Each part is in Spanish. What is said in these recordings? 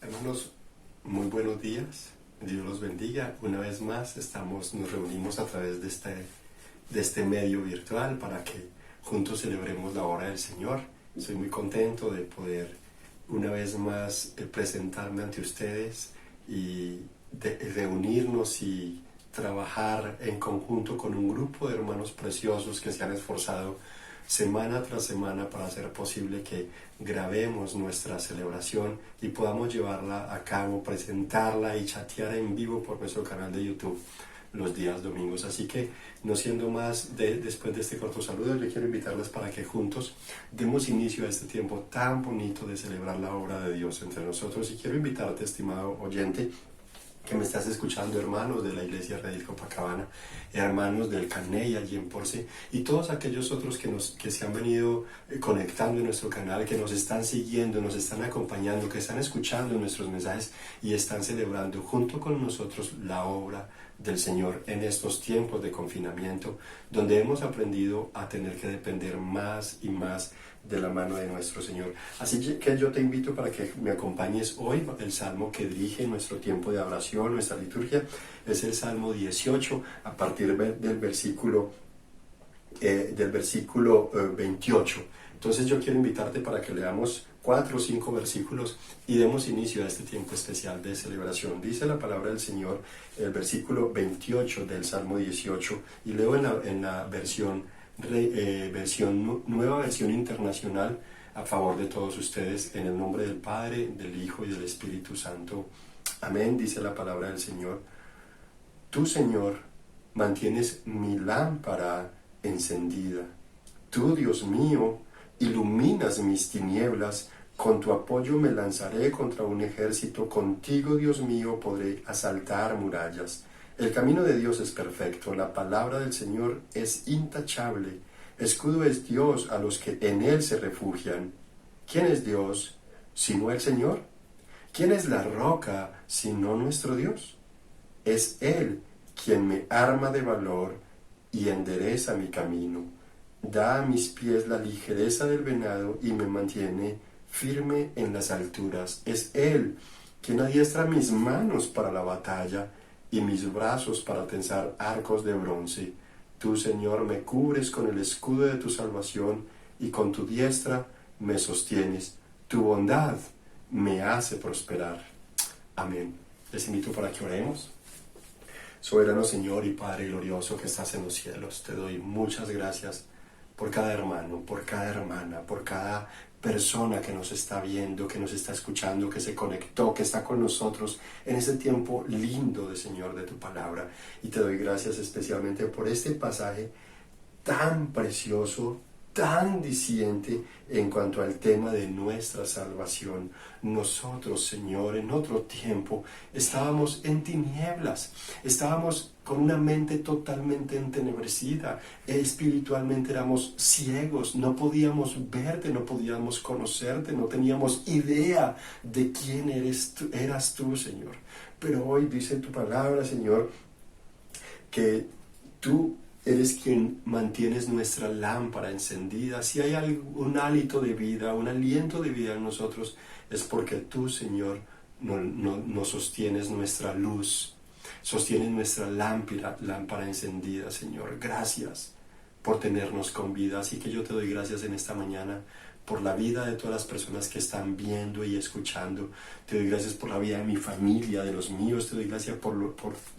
Hermanos, muy buenos días. Dios los bendiga. Una vez más nos reunimos a través de este medio virtual para que juntos celebremos la obra del Señor. Estoy muy contento de poder una vez más presentarme ante ustedes y de reunirnos y trabajar en conjunto con un grupo de hermanos preciosos que se han esforzado semana tras semana para hacer posible que grabemos nuestra celebración y podamos llevarla a cabo, presentarla y chatear en vivo por nuestro canal de YouTube los días domingos. Así que, no siendo más, después de este corto saludo, le quiero invitarles para que juntos demos inicio a este tiempo tan bonito de celebrar la obra de Dios entre nosotros. Y quiero invitarte, estimado oyente, que me estás escuchando, hermanos de la Iglesia Redil Copacabana, hermanos del Caney allí en Porce, y todos aquellos otros que se han venido conectando en nuestro canal, que nos están siguiendo, nos están acompañando, que están escuchando nuestros mensajes y están celebrando junto con nosotros la obra del Señor en estos tiempos de confinamiento, donde hemos aprendido a tener que depender más y más de la mano de nuestro Señor. Así que yo te invito para que me acompañes hoy. El salmo que dirige nuestro tiempo de oración, nuestra liturgia, es el Salmo 18, a partir del versículo 28. Entonces yo quiero invitarte para que leamos 4 o 5 versículos y demos inicio a este tiempo especial de celebración. Dice la palabra del Señor, el versículo 28 del Salmo 18, y leo en la nueva versión internacional, a favor de todos ustedes, en el nombre del Padre, del Hijo y del Espíritu Santo. Amén. Dice la palabra del Señor. Tú, Señor, mantienes mi lámpara encendida. Tú, Dios mío, iluminas mis tinieblas. Con tu apoyo me lanzaré contra un ejército. Contigo, Dios mío, podré asaltar murallas. El camino de Dios es perfecto, la palabra del Señor es intachable. Escudo es Dios a los que en Él se refugian. ¿Quién es Dios sino el Señor? ¿Quién es la roca sino nuestro Dios? Es Él quien me arma de valor y endereza mi camino. Da a mis pies la ligereza del venado y me mantiene firme en las alturas. Es Él quien adiestra mis manos para la batalla y mis brazos para tensar arcos de bronce. Tú, Señor, me cubres con el escudo de tu salvación y con tu diestra me sostienes. Tu bondad me hace prosperar. Amén. Les invito para que oremos. Soberano Señor y Padre glorioso que estás en los cielos, te doy muchas gracias por cada hermano, por cada hermana, por cada persona que nos está viendo, que nos está escuchando, que se conectó, que está con nosotros en ese tiempo lindo de Señor de tu palabra. Y te doy gracias especialmente por este pasaje tan precioso, tan diciente en cuanto al tema de nuestra salvación. Nosotros, Señor, en otro tiempo estábamos en tinieblas, estábamos con una mente totalmente entenebrecida, espiritualmente éramos ciegos, no podíamos verte, no podíamos conocerte, no teníamos idea de quién eras tú, Señor. Pero hoy dice tu palabra, Señor, que tú eres quien mantienes nuestra lámpara encendida. Si hay un hálito de vida, un aliento de vida en nosotros, es porque tú, Señor, nos sostienes nuestra luz, sostienes nuestra lámpara encendida, Señor. Gracias por tenernos con vida. Así que yo te doy gracias en esta mañana por la vida de todas las personas que están viendo y escuchando. Te doy gracias por la vida de mi familia, de los míos. Te doy gracias por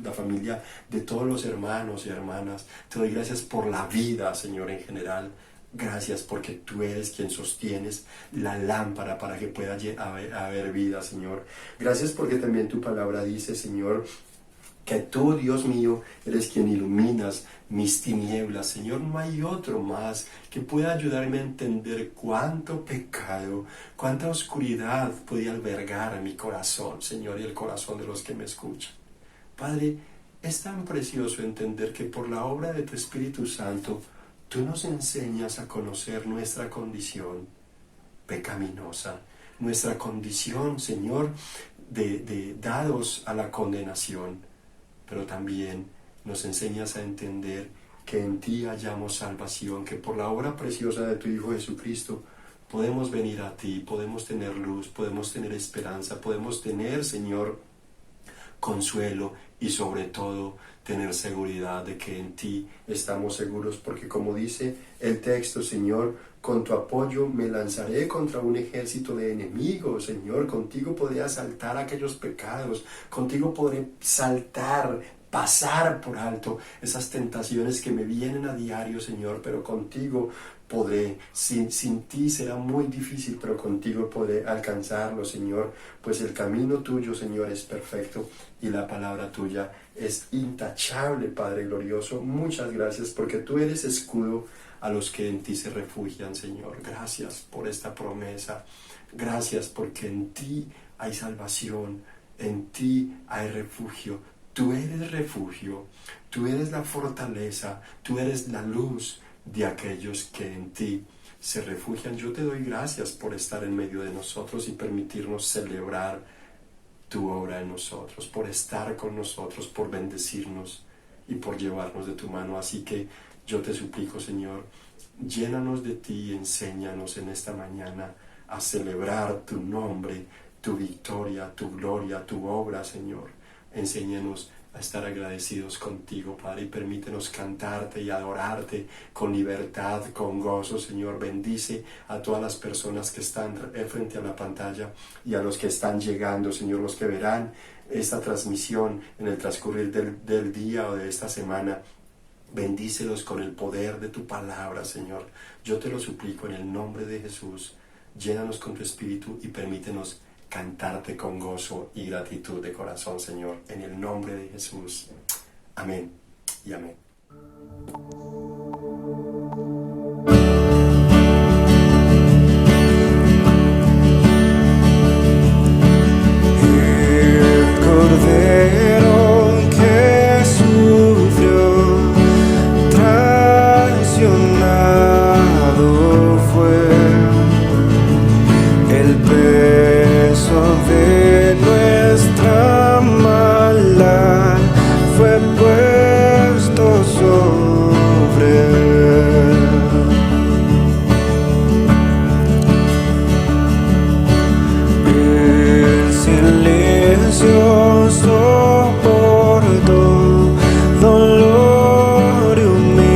la familia de todos los hermanos y hermanas. Te doy gracias por la vida, Señor, en general. Gracias porque tú eres quien sostienes la lámpara para que pueda haber vida, Señor. Gracias porque también tu palabra dice, Señor, que tú, Dios mío, eres quien iluminas mis tinieblas. Señor, no hay otro más que pueda ayudarme a entender cuánto pecado, cuánta oscuridad podía albergar a mi corazón, Señor, y el corazón de los que me escuchan. Padre, es tan precioso entender que por la obra de tu Espíritu Santo, tú nos enseñas a conocer nuestra condición pecaminosa, nuestra condición, Señor, de dados a la condenación. Pero también nos enseñas a entender que en ti hallamos salvación, que por la obra preciosa de tu Hijo Jesucristo podemos venir a ti, podemos tener luz, podemos tener esperanza, podemos tener, Señor, consuelo y sobre todo tener seguridad de que en ti estamos seguros, porque como dice el texto, Señor, con tu apoyo me lanzaré contra un ejército de enemigos, Señor, contigo podré asaltar aquellos pecados, contigo podré pasar por alto esas tentaciones que me vienen a diario, Señor, pero contigo podré, sin ti será muy difícil, pero contigo podré alcanzarlo, Señor, pues el camino tuyo, Señor, es perfecto y la palabra tuya es intachable, Padre glorioso. Muchas gracias porque tú eres escudo a los que en ti se refugian, Señor. Gracias por esta promesa. Gracias porque en ti hay salvación, en ti hay refugio. Tú eres refugio, tú eres la fortaleza, tú eres la luz de aquellos que en ti se refugian. Yo te doy gracias por estar en medio de nosotros y permitirnos celebrar tu obra en nosotros, por estar con nosotros, por bendecirnos y por llevarnos de tu mano. Así que yo te suplico, Señor, llénanos de ti y enséñanos en esta mañana a celebrar tu nombre, tu victoria, tu gloria, tu obra, Señor. Enséñanos a estar agradecidos contigo, Padre, y permítenos cantarte y adorarte con libertad, con gozo, Señor. Bendice a todas las personas que están frente a la pantalla y a los que están llegando, Señor, los que verán esta transmisión en el transcurrir del día o de esta semana. Bendícelos con el poder de tu palabra, Señor. Yo te lo suplico en el nombre de Jesús. Llénanos con tu espíritu y permítenos cantarte con gozo y gratitud de corazón, Señor, en el nombre de Jesús. Amén y amén. El Cordero que sufrió, traicionado fue, el peso de nuestra maldad fue puesto sobre él. El silencio soportó dolor y humillación.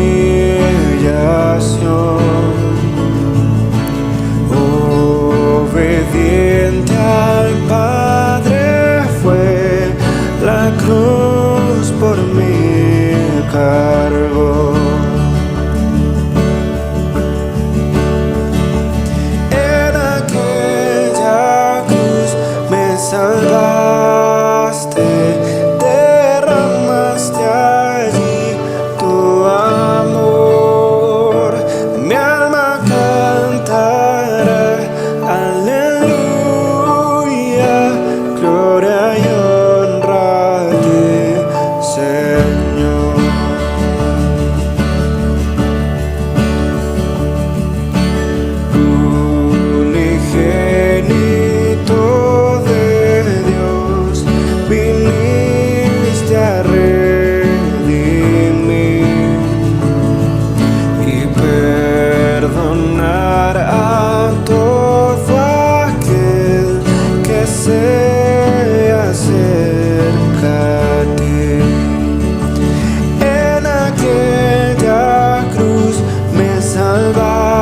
Obediente al Padre fue, la cruz por mí cargó. En aquella cruz me salvaste, derramaste allí tu amor. Mi alma cantará, aleluya, gloria y honra a ti, Señor. Unigénito de Dios, viniste a redimir y perdonar a todo aquel que se acerca a ti. En aquella cruz me salvaste,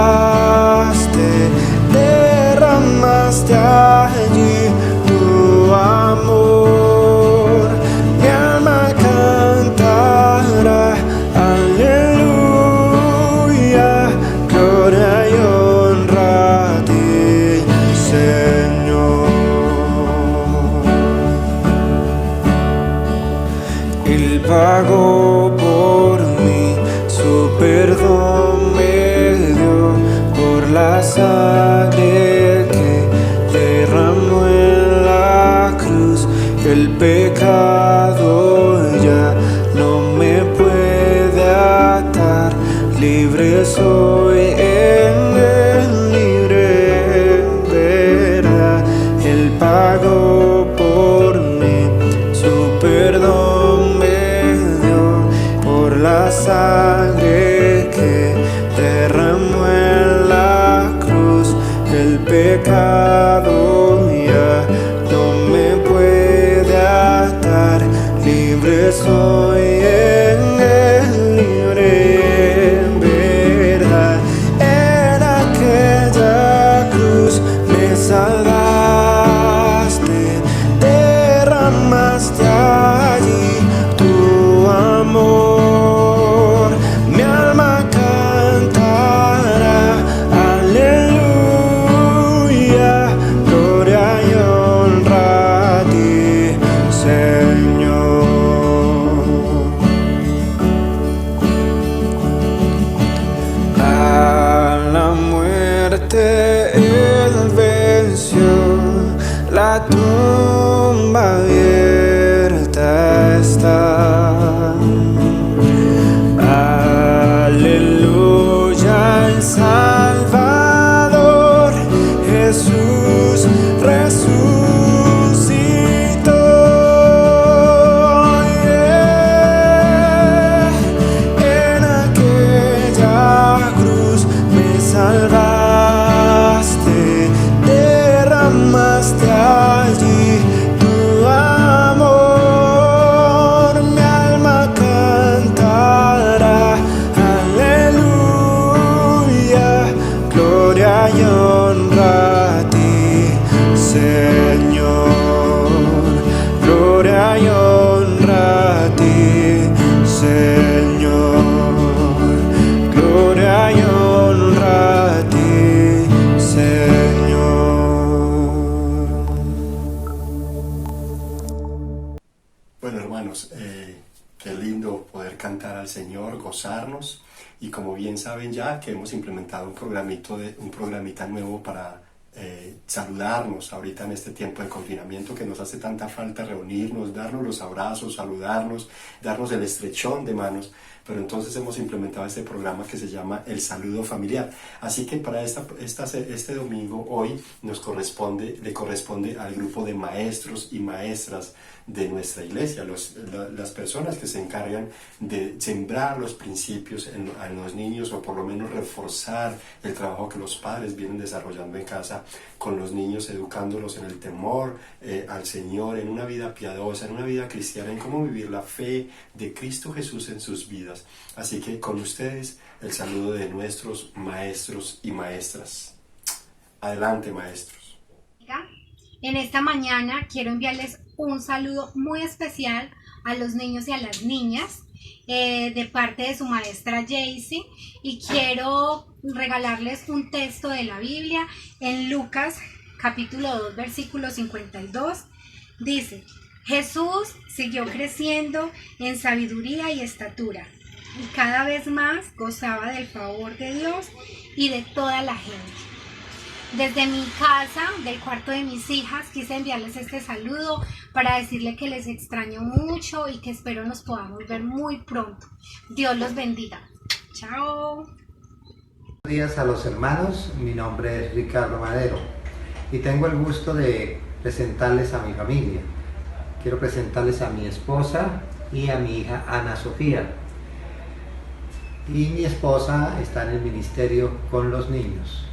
derramaste allí tu amor. Mi alma cantará, aleluya, gloria y honra a ti, Señor. Él pagó por mí, su perdón me dio por la sangre que derramó en la cruz. El pecado ya no me puede atar, libre soy en él, libre verá. Él pagó por mí, su perdón me dio por la sangre que derramó en la cruz. Señor. Gloria y honra a ti, Señor. Bueno, hermanos, qué lindo poder cantar al Señor, gozarnos, y como bien saben ya que hemos implementado un programita nuevo para saludarnos ahorita en este tiempo de confinamiento, que nos hace tanta falta reunirnos, darnos los abrazos, saludarnos, darnos el estrechón de manos. Pero entonces hemos implementado este programa que se llama El Saludo Familiar. Así que para este domingo, hoy, le corresponde al grupo de maestros y maestras de nuestra iglesia, las personas que se encargan de sembrar los principios en los niños, o por lo menos reforzar el trabajo que los padres vienen desarrollando en casa con los niños, educándolos en el temor al Señor, en una vida piadosa, en una vida cristiana, en cómo vivir la fe de Cristo Jesús en sus vidas. Así que con ustedes el saludo de nuestros maestros y maestras. Adelante, maestros. En esta mañana quiero enviarles un saludo muy especial a los niños y a las niñas de parte de su maestra Jaycee, y quiero regalarles un texto de la Biblia en Lucas capítulo 2 versículo 52. Dice: Jesús siguió creciendo en sabiduría y estatura, y cada vez más gozaba del favor de Dios y de toda la gente. Desde mi casa, del cuarto de mis hijas, quise enviarles este saludo para decirle que les extraño mucho y que espero nos podamos ver muy pronto. Dios los bendiga. Chao. Buenos días a los hermanos, mi nombre es Ricardo Madero y tengo el gusto de presentarles a mi familia. Quiero presentarles a mi esposa y a mi hija Ana Sofía. Y mi esposa está en el ministerio con los niños.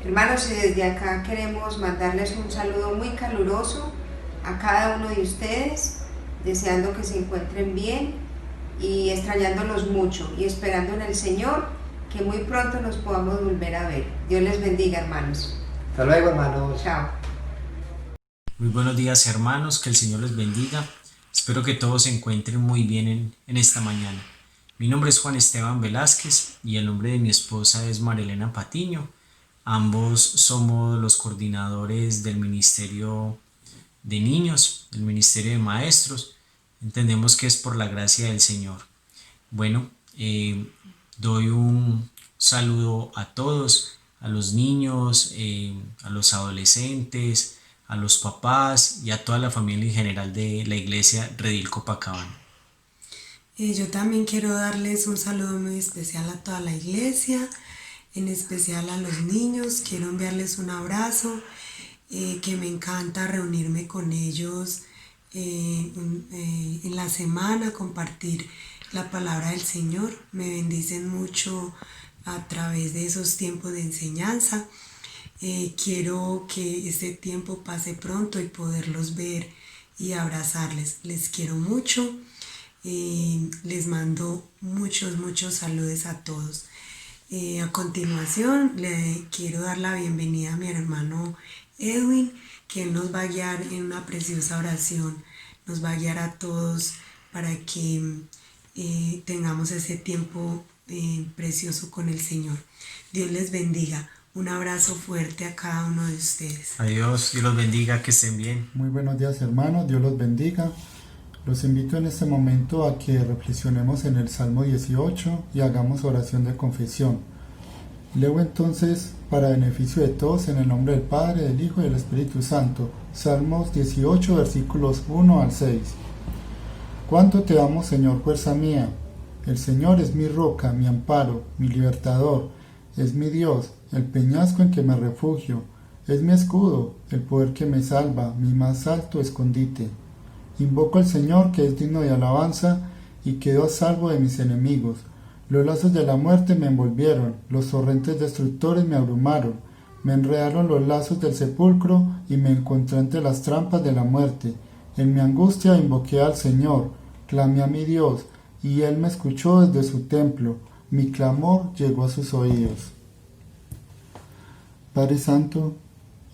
Hermanos, y desde acá queremos mandarles un saludo muy caluroso a cada uno de ustedes, deseando que se encuentren bien y extrañándolos mucho y esperando en el Señor que muy pronto nos podamos volver a ver. Dios les bendiga, hermanos. Hasta luego, hermanos. Chao. Muy buenos días, hermanos, que el Señor les bendiga. Espero que todos se encuentren muy bien en esta mañana. Mi nombre es Juan Esteban Velázquez y el nombre de mi esposa es Marilena Patiño. Ambos somos los coordinadores del Ministerio de Niños, del Ministerio de Maestros. Entendemos que es por la gracia del Señor. Bueno, doy un saludo a todos, a los niños, a los adolescentes, a los papás y a toda la familia en general de la iglesia Redil Copacabana. Yo también quiero darles un saludo muy especial a toda la iglesia, en especial a los niños. Quiero enviarles un abrazo, que me encanta reunirme con ellos en la semana, compartir la palabra del Señor. Me bendicen mucho a través de esos tiempos de enseñanza. Quiero que este tiempo pase pronto y poderlos ver y abrazarles. Les quiero mucho. Les mando muchos saludos a todos. A continuación le quiero dar la bienvenida a mi hermano Edwin, que él nos va a guiar en una preciosa oración, nos va a guiar a todos para que tengamos ese tiempo precioso con el Señor. Dios les bendiga. Un abrazo fuerte a cada uno de ustedes. Adiós, Dios los bendiga, que estén bien. Muy buenos días, hermanos, Dios los bendiga. Los invito en este momento a que reflexionemos en el Salmo 18 y hagamos oración de confesión. Leo entonces, para beneficio de todos, en el nombre del Padre, del Hijo y del Espíritu Santo, Salmos 18, versículos 1 al 6. Cuánto te amo, Señor, fuerza mía. El Señor es mi roca, mi amparo, mi libertador. Es mi Dios, el peñasco en que me refugio. Es mi escudo, el poder que me salva, mi más alto escondite. Invoco al Señor, que es digno de alabanza, y quedo a salvo de mis enemigos. Los lazos de la muerte me envolvieron, los torrentes destructores me abrumaron. Me enredaron los lazos del sepulcro y me encontré entre las trampas de la muerte. En mi angustia invoqué al Señor, clamé a mi Dios, y Él me escuchó desde su templo. Mi clamor llegó a sus oídos. Padre Santo,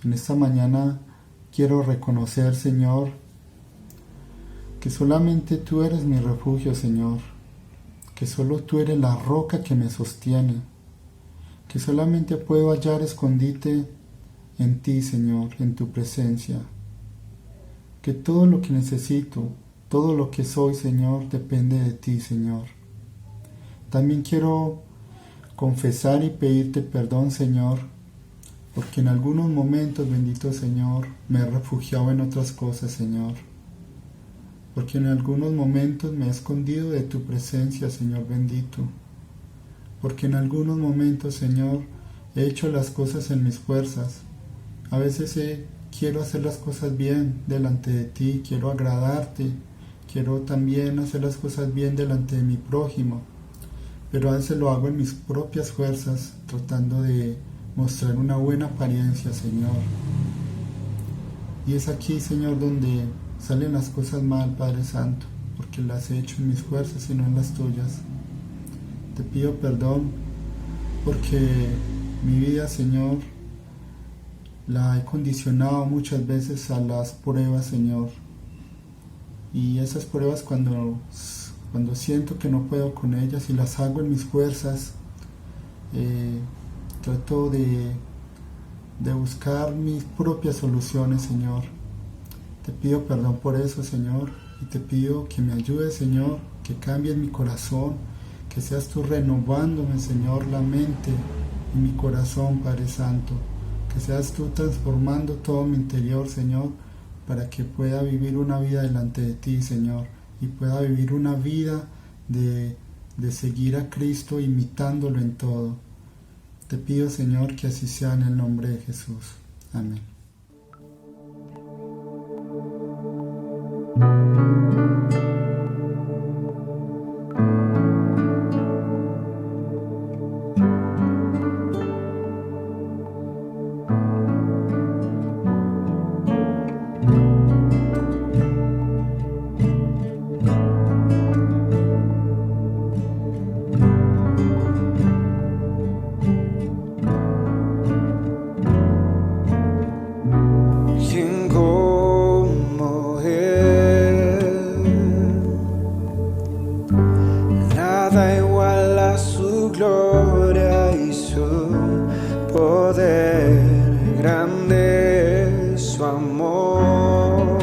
en esta mañana quiero reconocer, Señor, que solamente Tú eres mi refugio, Señor. que solo tú eres la roca que me sostiene, que solamente puedo hallar escondite en ti, Señor, en tu presencia, que todo lo que necesito, todo lo que soy, Señor, depende de ti, Señor. También quiero confesar y pedirte perdón, Señor, porque en algunos momentos, bendito Señor, me he refugiado en otras cosas, Señor. Porque en algunos momentos me he escondido de tu presencia, Señor bendito. Porque en algunos momentos, Señor, he hecho las cosas en mis fuerzas. A veces quiero hacer las cosas bien delante de ti, quiero agradarte, quiero también hacer las cosas bien delante de mi prójimo. Pero a veces lo hago en mis propias fuerzas, tratando de mostrar una buena apariencia, Señor. Y es aquí, Señor, donde salen las cosas mal, Padre Santo, porque las he hecho en mis fuerzas y no en las tuyas. Te pido perdón porque mi vida, Señor, la he condicionado muchas veces a las pruebas, Señor. Y esas pruebas cuando siento que no puedo con ellas y las hago en mis fuerzas, trato de buscar mis propias soluciones, Señor. Te pido perdón por eso, Señor, y te pido que me ayudes, Señor, que cambies mi corazón, que seas tú renovándome, Señor, la mente y mi corazón, Padre Santo, que seas tú transformando todo mi interior, Señor, para que pueda vivir una vida delante de ti, Señor, y pueda vivir una vida de seguir a Cristo imitándolo en todo. Te pido, Señor, que así sea en el nombre de Jesús. Amén. ¿Quién como Él? Nada igual a su gloria y su poder, grande es su amor.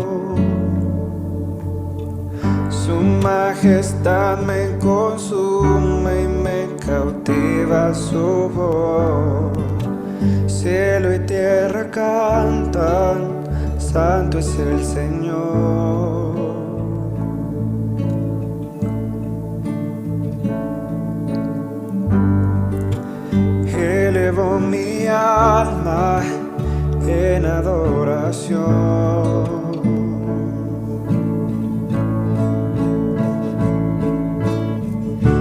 Su majestad me consume y me cautiva su voz. Cielo y tierra cantan, santo es el Señor. Elevo mi alma en adoración.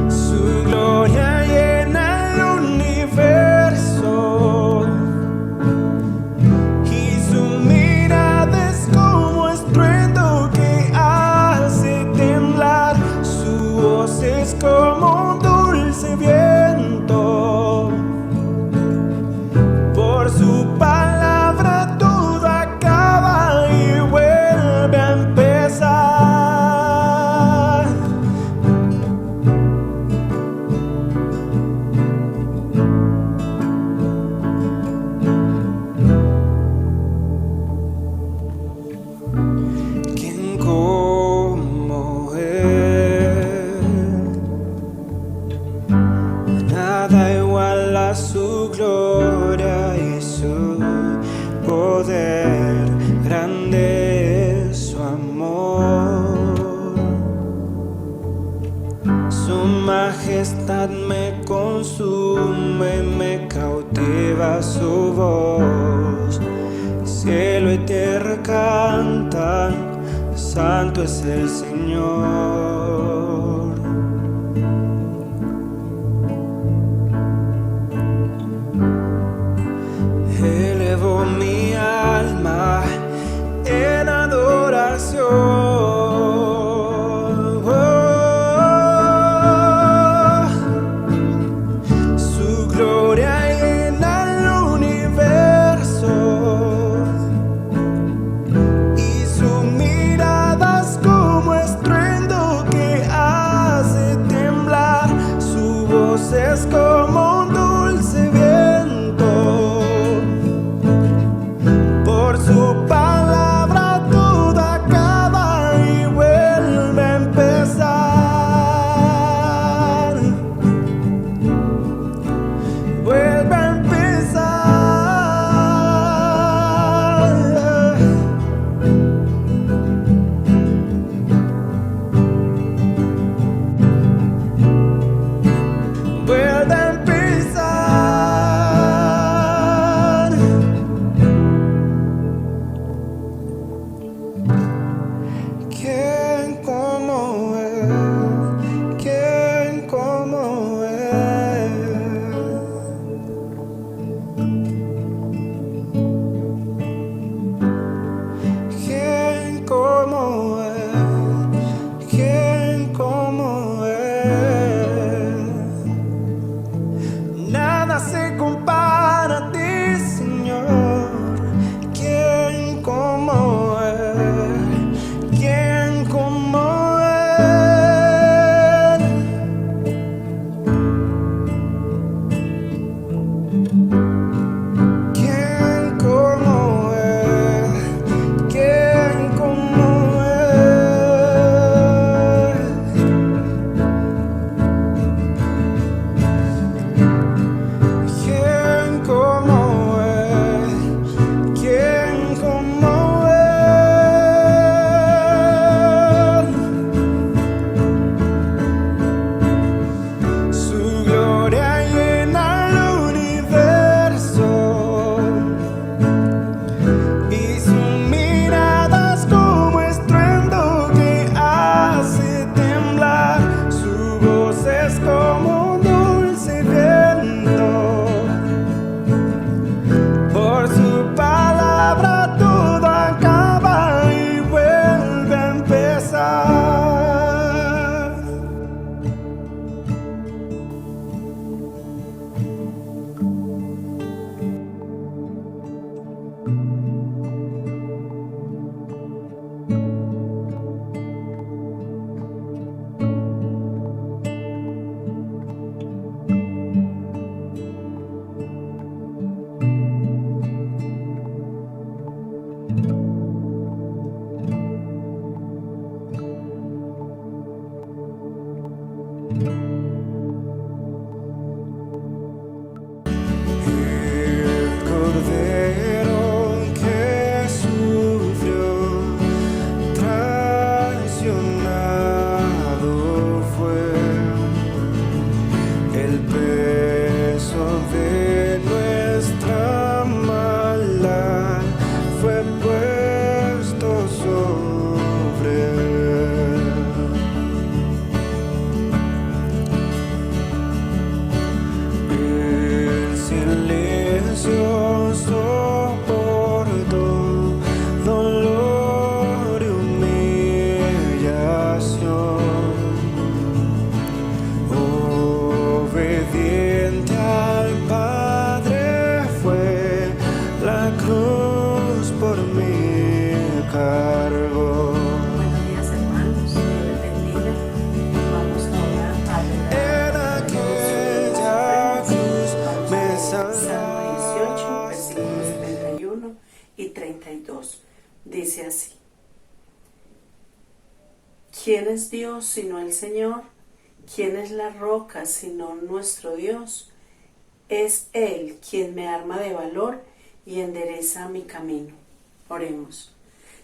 Su gloria llena el universo. Es como un dulce viento, por su palabra todo acaba y vuelve a empezar. ¿Quién como Él? Nada igual a su gloria y su poder, grande es su amor. Su majestad me consume, me cautiva su voz. Cielo y tierra cantan, santo es el Señor. Elevo mi alma en adoración. Su gloria llena el universo y su mirada es como estruendo que voz es como un dulce viento. Por su palabra todo acaba y vuelve a empezar. Vuelve a empezar. Vuelve a empezar. ¿Quién como él? ¿Quién como él? ¿Quién como él? ¿Quién como él? Nada se compara a ti, Señor. ¿Quién como él? ¿Quién como él? ¿Quién como él? ¿Quién como él? ¿Quién como él? ¿Quién como él? Su gloria llena el universo y su mirada es como estruendo que hace temblar. Su voz es como un dulce viento. Por su palabra todo acaba y vuelve a empezar. El cordero que sufrió, traicionado fue, el peso de nuestra maldad fue puesto sobre él. El silencio soportó dolor y humillación. Obediente al Padre fue, la cruz por mí cargó. Buenos días, hermanos. Dios les bendiga. Vamos ahora a En aquella cruz me Salmo 18, salvaste. versículos 31 y 32. Dice así: ¿Quién es Dios sino el Señor? ¿Quién es la roca sino nuestro Dios? Es Él quien me arma de valor y endereza mi camino. Oremos.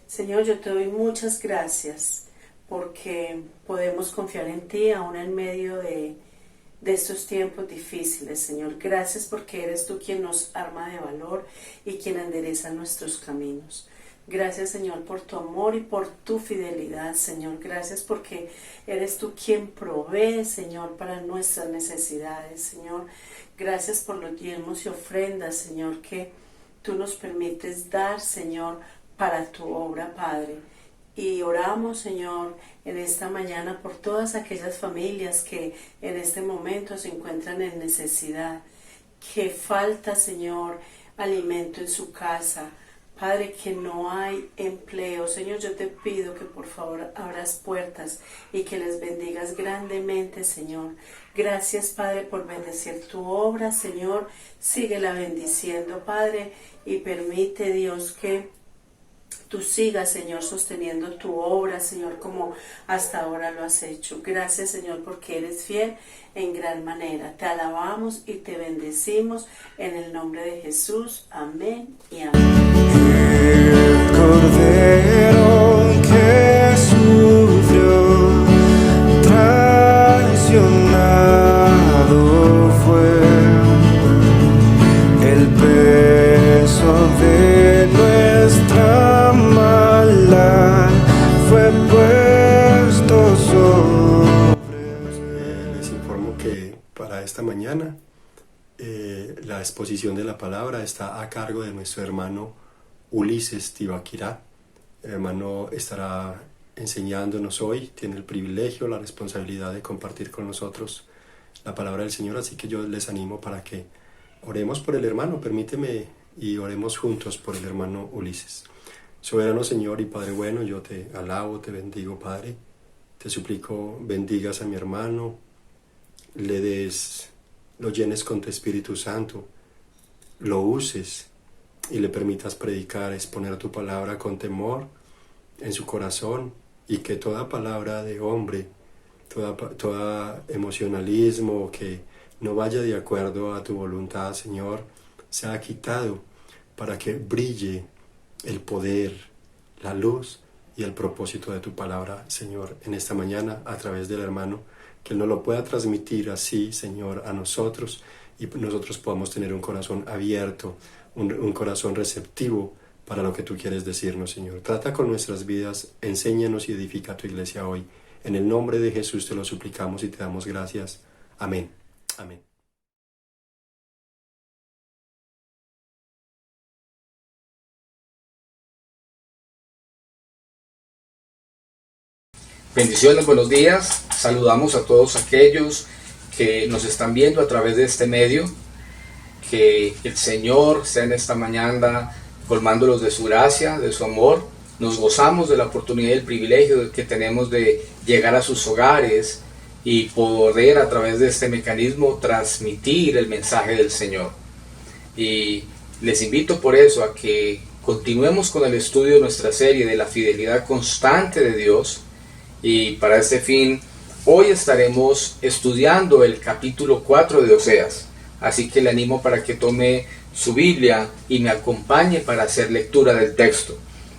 Señor, yo te doy muchas gracias porque podemos confiar en ti aún en medio de estos tiempos difíciles, Señor. Gracias porque eres tú quien nos arma de valor y quien endereza nuestros caminos. Gracias, Señor, por tu amor y por tu fidelidad, Señor. Gracias porque eres tú quien provee, Señor, para nuestras necesidades, Señor. Gracias por los diezmos y ofrendas, Señor, que tú nos permites dar, Señor, para tu obra, Padre. Y oramos, Señor, en esta mañana por todas aquellas familias que en este momento se encuentran en necesidad, que falta, Señor, alimento en su casa. Padre, que no hay empleo. Señor, yo te pido que por favor abras puertas y que les bendigas grandemente, Señor. Gracias, Padre, por bendecir tu obra, Señor. Síguela bendiciendo, Padre, y permite, Dios, que tú sigas, Señor, sosteniendo tu obra, Señor, como hasta ahora lo has hecho. Gracias, Señor, porque eres fiel en gran manera. Te alabamos y te bendecimos en el nombre de Jesús. Amén y amén. El Cordero que sufrió, traicionado fue, el peso de nuestra maldad fue puesto sobre. Les informo que para esta mañana la exposición de la palabra está a cargo de nuestro hermano Ulises Tibaquirá. El hermano estará enseñándonos hoy, tiene el privilegio, la responsabilidad de compartir con nosotros la palabra del Señor, así que yo les animo para que oremos por el hermano. Permíteme y oremos juntos por el hermano Ulises. Soberano Señor y Padre bueno, yo te alabo, te bendigo, Padre. Te suplico bendigas a mi hermano, lo llenes con tu Espíritu Santo, lo uses y le permitas predicar, exponer tu palabra con temor en su corazón, y que toda palabra de hombre, toda emocionalismo que no vaya de acuerdo a tu voluntad, Señor, sea quitado para que brille el poder, la luz y el propósito de tu palabra, Señor, en esta mañana a través del hermano, que Él nos lo pueda transmitir así, Señor, a nosotros, y nosotros podamos tener un corazón abierto, un corazón receptivo para lo que tú quieres decirnos, Señor. Trata con nuestras vidas, enséñanos y edifica tu iglesia hoy. En el nombre de Jesús te lo suplicamos y te damos gracias. Amén. Amén. Bendiciones, buenos días. Saludamos a todos aquellos que nos están viendo a través de este medio. Que el Señor sea en esta mañana colmándolos de su gracia, de su amor. Nos gozamos de la oportunidad y el privilegio que tenemos de llegar a sus hogares y poder a través de este mecanismo transmitir el mensaje del Señor. Y les invito por eso a que continuemos con el estudio de nuestra serie de la fidelidad constante de Dios. Y para este fin, hoy estaremos estudiando el capítulo 4 de Oseas. Así que le animo para que tome su Biblia y me acompañe para hacer lectura del texto.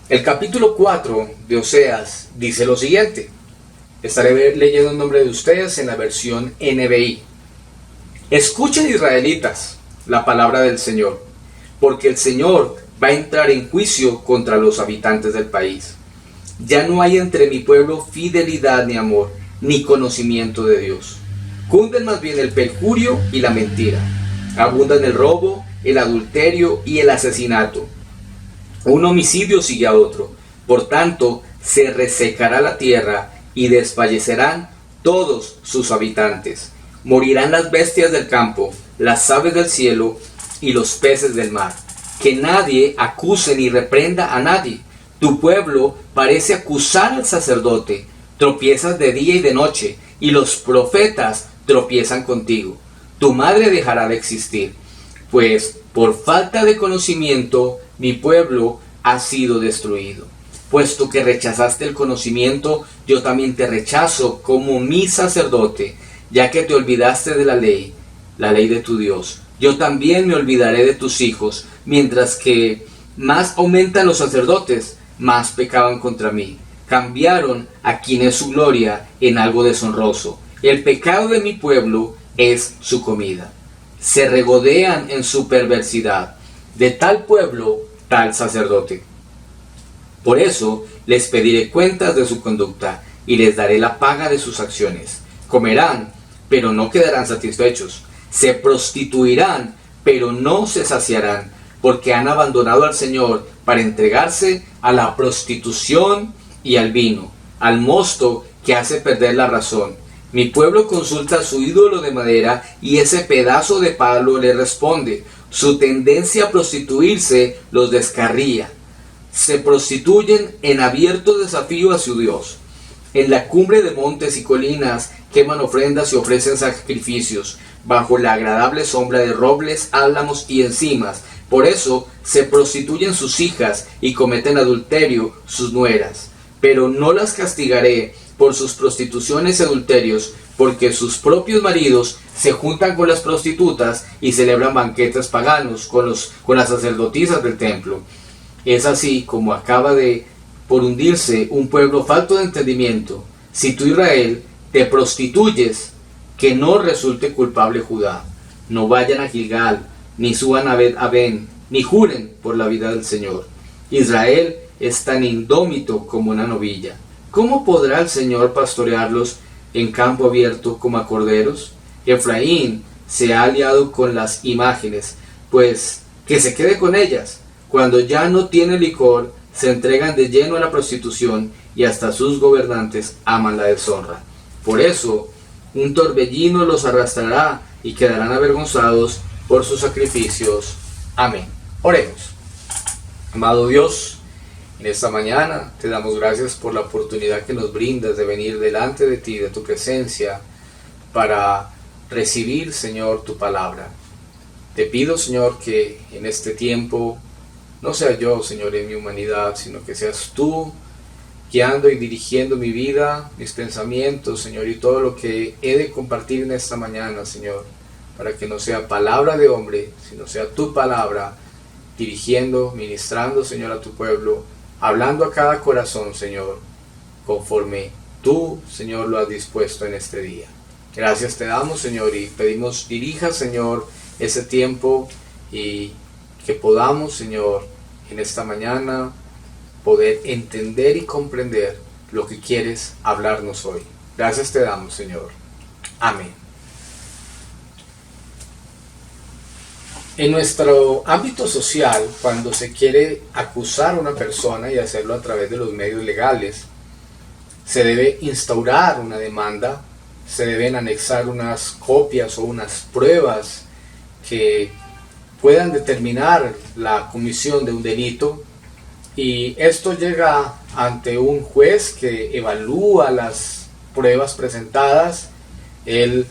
El capítulo 4 de Oseas dice lo siguiente. Estaré leyendo en nombre de ustedes en la versión NBI. Escuchen, israelitas, la palabra del Señor, porque el Señor va a entrar en juicio contra los habitantes del país. Ya no hay entre mi pueblo fidelidad ni amor, ni conocimiento de Dios. Cunden más bien el perjurio y la mentira. Abundan el robo, el adulterio y el asesinato. Un homicidio sigue a otro. Por tanto, se resecará la tierra y desfallecerán todos sus habitantes. Morirán las bestias del campo, las aves del cielo y los peces del mar. Que nadie acuse ni reprenda a nadie. Tu pueblo parece acusar al sacerdote. Tropiezas de día y de noche, y los profetas tropiezan contigo. Tu madre dejará de existir, pues por falta de conocimiento mi pueblo ha sido destruido. Puesto que rechazaste el conocimiento, yo también te rechazo como mi sacerdote, ya que te olvidaste de la ley de tu Dios. Yo también me olvidaré de tus hijos, mientras que más aumentan los sacerdotes, más pecaban contra mí. Cambiaron a quien es su gloria en algo deshonroso. El pecado de mi pueblo es su comida. Se regodean en su perversidad. De tal pueblo, tal sacerdote. Por eso les pediré cuentas de su conducta y les daré la paga de sus acciones. Comerán, pero no quedarán satisfechos. Se prostituirán, pero no se saciarán, porque han abandonado al Señor para entregarse a la prostitución y al vino, al mosto que hace perder la razón. Mi pueblo consulta su ídolo de madera y ese pedazo de palo le responde. Su tendencia a prostituirse los descarría. se prostituyen en abierto desafío a su Dios. En la cumbre de montes y colinas queman ofrendas y ofrecen sacrificios, bajo la agradable sombra de robles, álamos y encinas. Por eso se prostituyen sus hijas y cometen adulterio sus nueras. Pero no las castigaré por sus prostituciones y adulterios, porque sus propios maridos se juntan con las prostitutas y celebran banquetes paganos con las sacerdotisas del templo. Es así como acaba por hundirse un pueblo falto de entendimiento. Si tú, Israel, te prostituyes, que no resulte culpable Judá. No vayan a Gilgal, ni suban a Bet-Aven, ni juren por la vida del Señor. Israel es tan indómito como una novilla. ¿Cómo podrá el Señor pastorearlos en campo abierto como a corderos? Efraín se ha aliado con las imágenes, pues que se quede con ellas. Cuando ya no tiene licor, se entregan de lleno a la prostitución y hasta sus gobernantes aman la deshonra. Por eso, un torbellino los arrastrará y quedarán avergonzados por sus sacrificios. Amén. Oremos. Amado Dios, en esta mañana te damos gracias por la oportunidad que nos brindas de venir delante de ti, de tu presencia, para recibir, Señor, tu palabra. Te pido, Señor, que en este tiempo no sea yo, Señor, en mi humanidad, sino que seas tú guiando y dirigiendo mi vida, mis pensamientos, Señor, y todo lo que he de compartir en esta mañana, Señor, para que no sea palabra de hombre, sino sea tu palabra, dirigiendo, ministrando, Señor, a tu pueblo, hablando a cada corazón, Señor, conforme tú, Señor, lo has dispuesto en este día. Gracias te damos, Señor, y pedimos dirija, Señor, ese tiempo y que podamos, Señor, en esta mañana poder entender y comprender lo que quieres hablarnos hoy. Gracias te damos, Señor. Amén. En nuestro ámbito social, cuando se quiere acusar a una persona y hacerlo a través de los medios legales, se debe instaurar una demanda, se deben anexar unas copias o unas pruebas que puedan determinar la comisión de un delito, y esto llega ante un juez que evalúa las pruebas presentadas. Él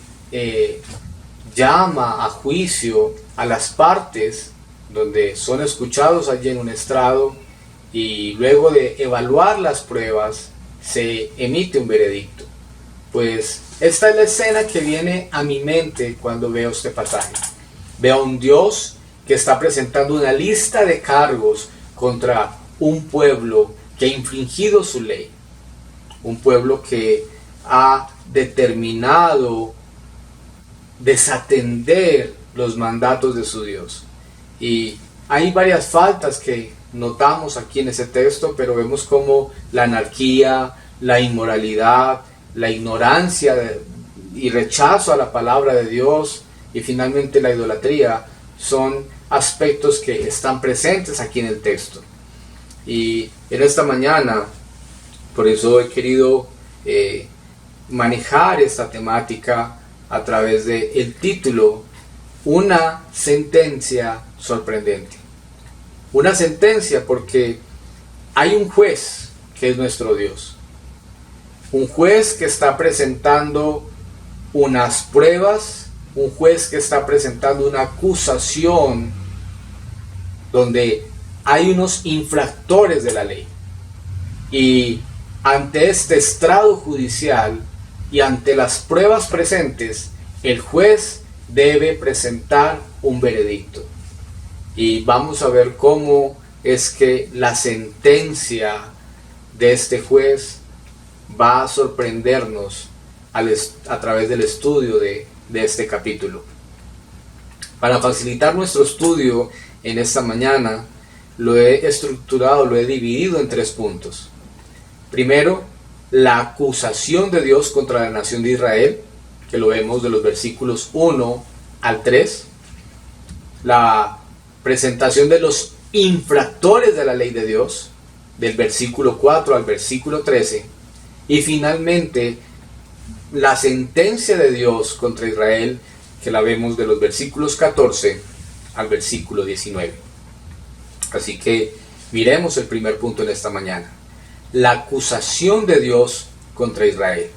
llama a juicio a las partes, donde son escuchados allí en un estrado, y luego de evaluar las pruebas se emite un veredicto. Pues esta es la escena que viene a mi mente cuando veo este pasaje. Veo a un Dios que está presentando una lista de cargos contra un pueblo que ha infringido su ley, un pueblo que ha determinado desatender los mandatos de su Dios. Y hay varias faltas que notamos aquí en ese texto, pero vemos como la anarquía, la inmoralidad, la ignorancia y rechazo a la palabra de Dios, y finalmente la idolatría son aspectos que están presentes aquí en el texto. Y en esta mañana, por eso he querido manejar esta temática a través del título, una sentencia sorprendente. Una sentencia porque hay un juez que es nuestro Dios. Un juez que está presentando unas pruebas, un juez que está presentando una acusación donde hay unos infractores de la ley. Y ante este estrado judicial y ante las pruebas presentes, el juez debe presentar un veredicto. Y vamos a ver cómo es que la sentencia de este juez va a sorprendernos a través del estudio de este capítulo. Para facilitar nuestro estudio en esta mañana, lo he estructurado, lo he dividido en 3 puntos. Primero, la acusación de Dios contra la nación de Israel, que lo vemos de los versículos 1 al 3. La presentación de los infractores de la ley de Dios, del versículo 4 al versículo 13. Y finalmente, la sentencia de Dios contra Israel, que la vemos de los versículos 14 al versículo 19. Así que Miremos el primer punto en esta mañana. La acusación de Dios contra Israel.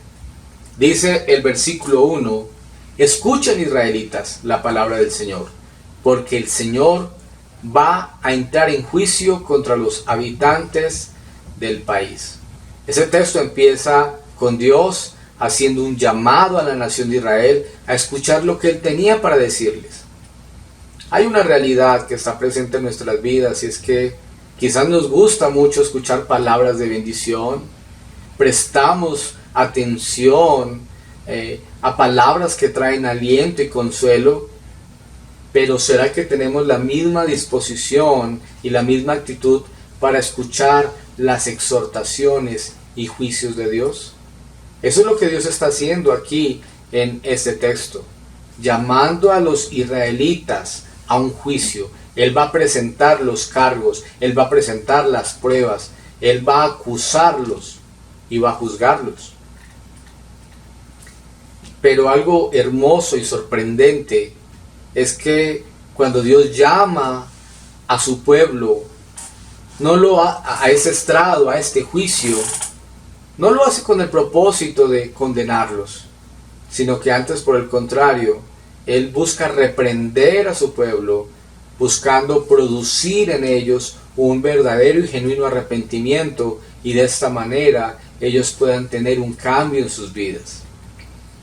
Dice el versículo 1, escuchen israelitas la palabra del Señor, porque el Señor va a entrar en juicio contra los habitantes del país. Ese texto empieza con Dios haciendo un llamado a la nación de Israel a escuchar lo que Él tenía para decirles. Hay una realidad que está presente en nuestras vidas y es que quizás nos gusta mucho escuchar palabras de bendición, prestamos atención a palabras que traen aliento y consuelo, pero ¿será que tenemos la misma disposición y la misma actitud para escuchar las exhortaciones y juicios de Dios? Eso es lo que Dios está haciendo aquí en este texto, llamando a los israelitas a un juicio. Él va a presentar los cargos, Él va a presentar las pruebas, Él va a acusarlos y va a juzgarlos. Pero algo hermoso y sorprendente es que cuando Dios llama a su pueblo, no lo a ese estrado, a este juicio, no lo hace con el propósito de condenarlos, sino que antes, por el contrario, Él busca reprender a su pueblo, buscando producir en ellos un verdadero y genuino arrepentimiento, y de esta manera ellos puedan tener un cambio en sus vidas.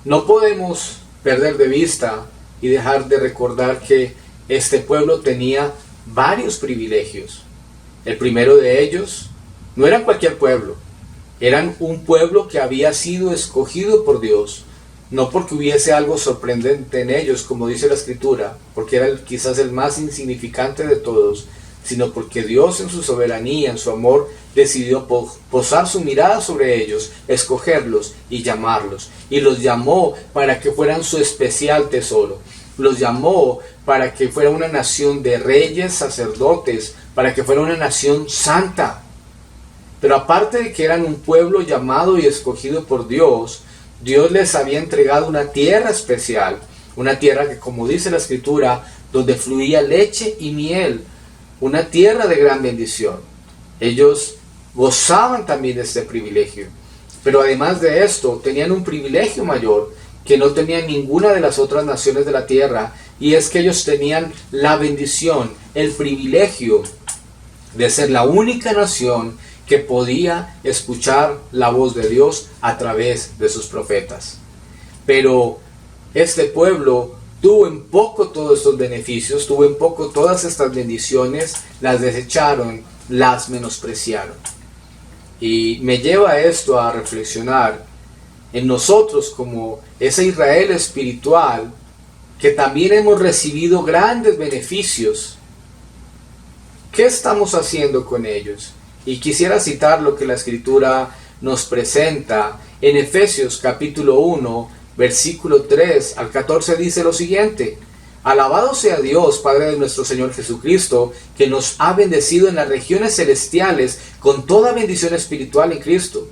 No podemos perder de vista y dejar de recordar que este pueblo tenía varios privilegios. El primero de ellos no era cualquier pueblo, eran un pueblo que había sido escogido por Dios, no porque hubiese algo sorprendente en ellos, como dice la Escritura, porque era quizás el más insignificante de todos, sino porque Dios en su soberanía, en su amor, decidió posar su mirada sobre ellos, escogerlos y llamarlos. Y los llamó para que fueran su especial tesoro. Los llamó para que fuera una nación de reyes, sacerdotes, para que fuera una nación santa. Pero aparte de que eran un pueblo llamado y escogido por Dios, Dios les había entregado una tierra especial, una tierra que, como dice la Escritura, donde fluía leche y miel, una tierra de gran bendición. Ellos gozaban también de este privilegio, pero además de esto, tenían un privilegio mayor que no tenía ninguna de las otras naciones de la tierra, y es que ellos tenían la bendición, el privilegio de ser la única nación que podía escuchar la voz de Dios a través de sus profetas. Pero este pueblo tuvo en poco todos estos beneficios, tuvo en poco todas estas bendiciones, las desecharon, las menospreciaron. Y me lleva esto a reflexionar en nosotros como ese Israel espiritual que también hemos recibido grandes beneficios. ¿Qué estamos haciendo con ellos? Y quisiera citar lo que la Escritura nos presenta en Efesios capítulo 1, versículo 3 al 14, dice lo siguiente: Alabado sea Dios, Padre de nuestro Señor Jesucristo, que nos ha bendecido en las regiones celestiales con toda bendición espiritual en Cristo.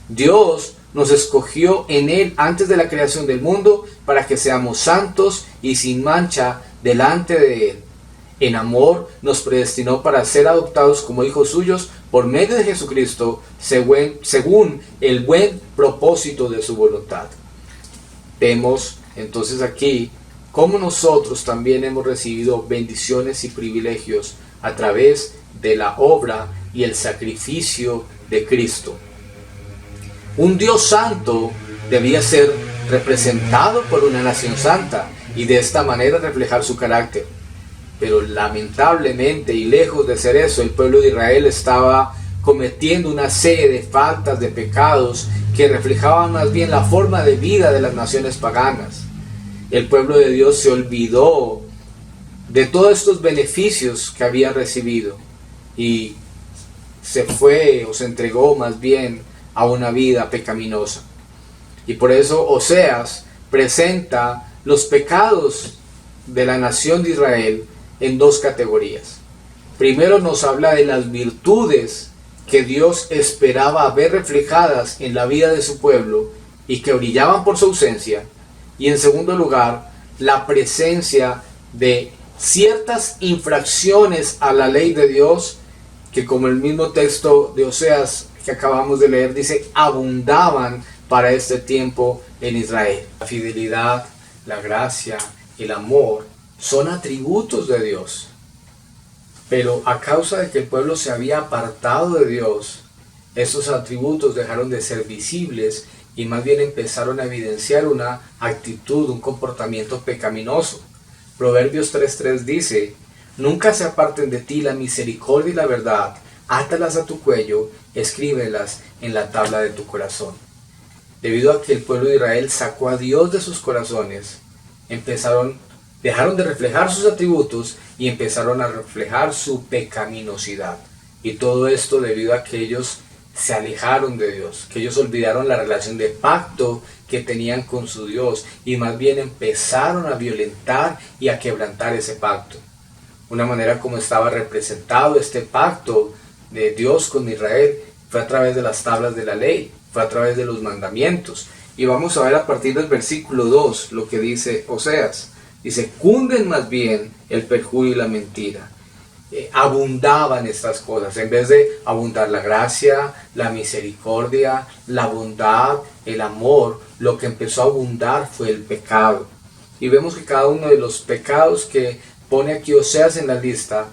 Dios nos escogió en Él antes de la creación del mundo para que seamos santos y sin mancha delante de Él. En amor nos predestinó para ser adoptados como hijos suyos por medio de Jesucristo, según el buen propósito de su voluntad. Vemos entonces aquí cómo nosotros también hemos recibido bendiciones y privilegios a través de la obra y el sacrificio de Cristo. Un Dios santo debía ser representado por una nación santa y de esta manera reflejar su carácter. Pero lamentablemente, y lejos de ser eso, el pueblo de Israel estaba cometiendo una serie de faltas, de pecados que reflejaban más bien la forma de vida de las naciones paganas. El pueblo de Dios se olvidó de todos estos beneficios que había recibido y se fue o se entregó más bien a una vida pecaminosa. Y por eso Oseas presenta los pecados de la nación de Israel en dos categorías. Primero nos habla de las virtudes que Dios esperaba ver reflejadas en la vida de su pueblo y que brillaban por su ausencia. Y en segundo lugar, la presencia de ciertas infracciones a la ley de Dios que, como el mismo texto de Oseas que acabamos de leer dice, abundaban para este tiempo en Israel. La fidelidad, la gracia, el amor son atributos de Dios. Pero a causa de que el pueblo se había apartado de Dios, esos atributos dejaron de ser visibles y más bien empezaron a evidenciar una actitud, un comportamiento pecaminoso. Proverbios 3:3 dice, nunca se aparten de ti la misericordia y la verdad, átalas a tu cuello, escríbelas en la tabla de tu corazón. Debido a que el pueblo de Israel sacó a Dios de sus corazones, dejaron de reflejar sus atributos y empezaron a reflejar su pecaminosidad. Y todo esto debido a que ellos se alejaron de Dios, que ellos olvidaron la relación de pacto que tenían con su Dios y más bien empezaron a violentar y a quebrantar ese pacto. Una manera como estaba representado este pacto de Dios con Israel fue a través de las tablas de la ley, fue a través de los mandamientos. Y vamos a ver a partir del versículo 2 lo que dice Oseas. Dice, cunden más bien el perjurio y la mentira. Abundaban estas cosas, en vez de abundar la gracia, la misericordia, la bondad, el amor, lo que empezó a abundar fue el pecado. Y vemos que cada uno de los pecados que pone aquí Oseas en la lista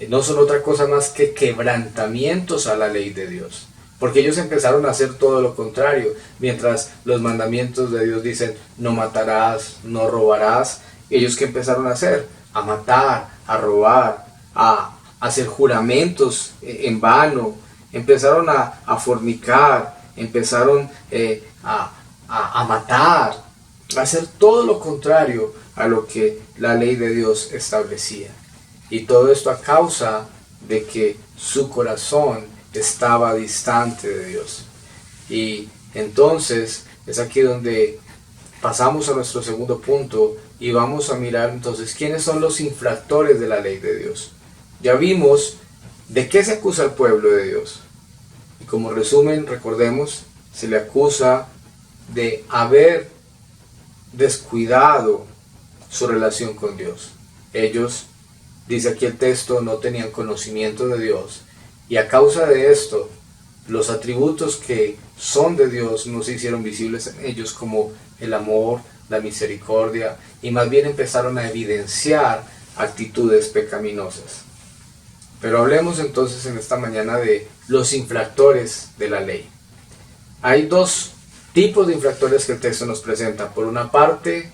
no son otra cosa más que quebrantamientos a la ley de Dios, porque ellos empezaron a hacer todo lo contrario. Mientras los mandamientos de Dios dicen no matarás, no robarás, ellos ¿qué empezaron a hacer? A matar, a robar, a hacer juramentos en vano, empezaron a fornicar, empezaron a matar, a hacer todo lo contrario a lo que la ley de Dios establecía. Y todo esto a causa de que su corazón estaba distante de Dios. Y entonces es aquí donde pasamos a nuestro segundo punto y vamos a mirar entonces quiénes son los infractores de la ley de Dios. Ya vimos de qué se acusa al pueblo de Dios. Y como resumen, recordemos, se le acusa de haber descuidado su relación con Dios. Ellos, dice aquí el texto, no tenían conocimiento de Dios. Y a causa de esto, los atributos que son de Dios no se hicieron visibles en ellos, como el amor, la misericordia, y más bien empezaron a evidenciar actitudes pecaminosas. Pero hablemos entonces en esta mañana de los infractores de la ley. Hay dos tipos de infractores que el texto nos presenta. Por una parte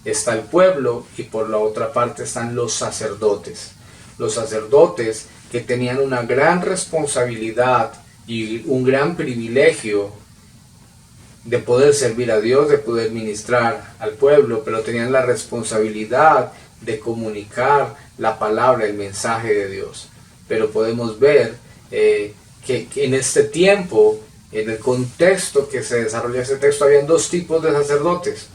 está el pueblo y por la otra parte están los sacerdotes. Los sacerdotes que tenían una gran responsabilidad y un gran privilegio de poder servir a Dios, de poder ministrar al pueblo, pero tenían la responsabilidad de comunicar la palabra, el mensaje de Dios. Pero podemos ver que en este tiempo, en el contexto que se desarrolla este texto, habían dos tipos de sacerdotes.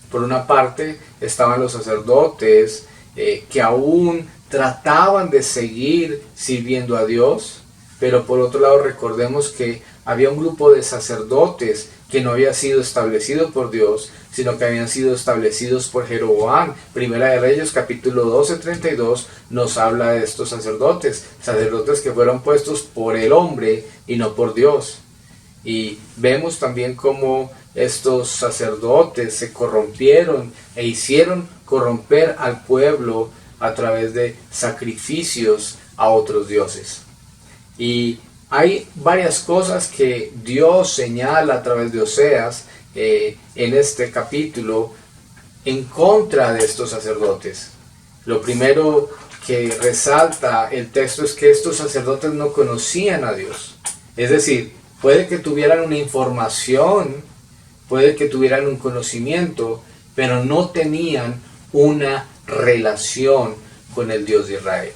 Por una parte estaban los sacerdotes que aún trataban de seguir sirviendo a Dios, pero por otro lado recordemos que había un grupo de sacerdotes que no había sido establecido por Dios, sino que habían sido establecidos por Jeroboam. Primera de Reyes, capítulo 12:32, nos habla de estos sacerdotes, sacerdotes que fueron puestos por el hombre y no por Dios. Y vemos también cómo estos sacerdotes se corrompieron e hicieron corromper al pueblo a través de sacrificios a otros dioses. Y hay varias cosas que Dios señala a través de Oseas en este capítulo en contra de estos sacerdotes. Lo primero que resalta el texto es que estos sacerdotes no conocían a Dios. Es decir, puede que tuvieran una información, puede que tuvieran un conocimiento, pero no tenían una relación con el Dios de Israel.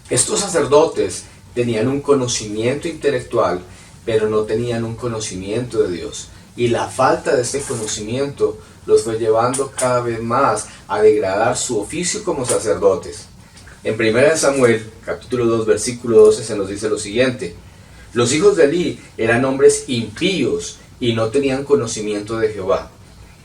Estos sacerdotes tenían un conocimiento intelectual, pero no tenían un conocimiento de Dios. Y la falta de este conocimiento los fue llevando cada vez más a degradar su oficio como sacerdotes. En 1 Samuel, capítulo 2, versículo 12, se nos dice lo siguiente: los hijos de Elí eran hombres impíos y no tenían conocimiento de Jehová.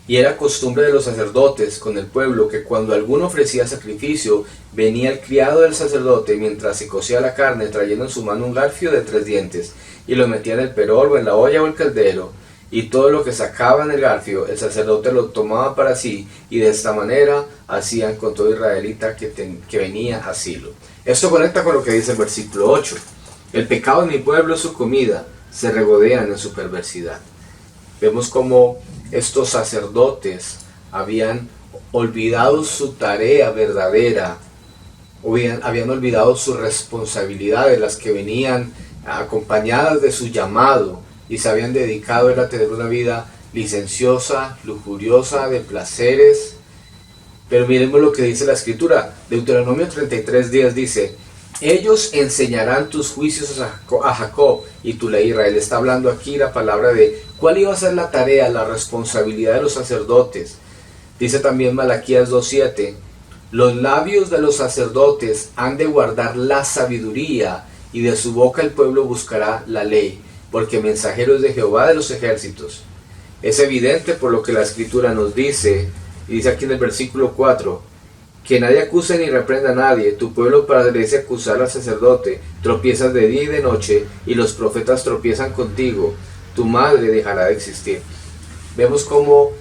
Y era costumbre de los sacerdotes con el pueblo que cuando alguno ofrecía sacrificio, venía el criado del sacerdote mientras se cocía la carne, trayendo en su mano un garfio de 3 dientes, y lo metía en el perol o en la olla o el caldero, y todo lo que sacaba en el garfio, el sacerdote lo tomaba para sí, y de esta manera hacían con todo israelita que venía a Silo. Esto conecta con lo que dice el versículo 8. El pecado de mi pueblo es su comida, se regodean en su perversidad. Vemos cómo estos sacerdotes habían olvidado su tarea verdadera, habían olvidado sus responsabilidades, las que venían acompañadas de su llamado, y se habían dedicado a tener una vida licenciosa, lujuriosa, de placeres. Pero miremos lo que dice la Escritura. Deuteronomio 33:10 dice: ellos enseñarán tus juicios a Jacob y tu ley a Israel. Está hablando aquí la palabra de cuál iba a ser la tarea, la responsabilidad de los sacerdotes. Dice también Malaquías 2:7: los labios de los sacerdotes han de guardar la sabiduría, y de su boca el pueblo buscará la ley, porque mensajeros de Jehová de los ejércitos. Es evidente por lo que la Escritura nos dice, y dice aquí en el versículo 4, que nadie acuse ni reprenda a nadie. Tu pueblo parece acusar al sacerdote, tropiezas de día y de noche, y los profetas tropiezan contigo. Tu madre dejará de existir. Vemos cómo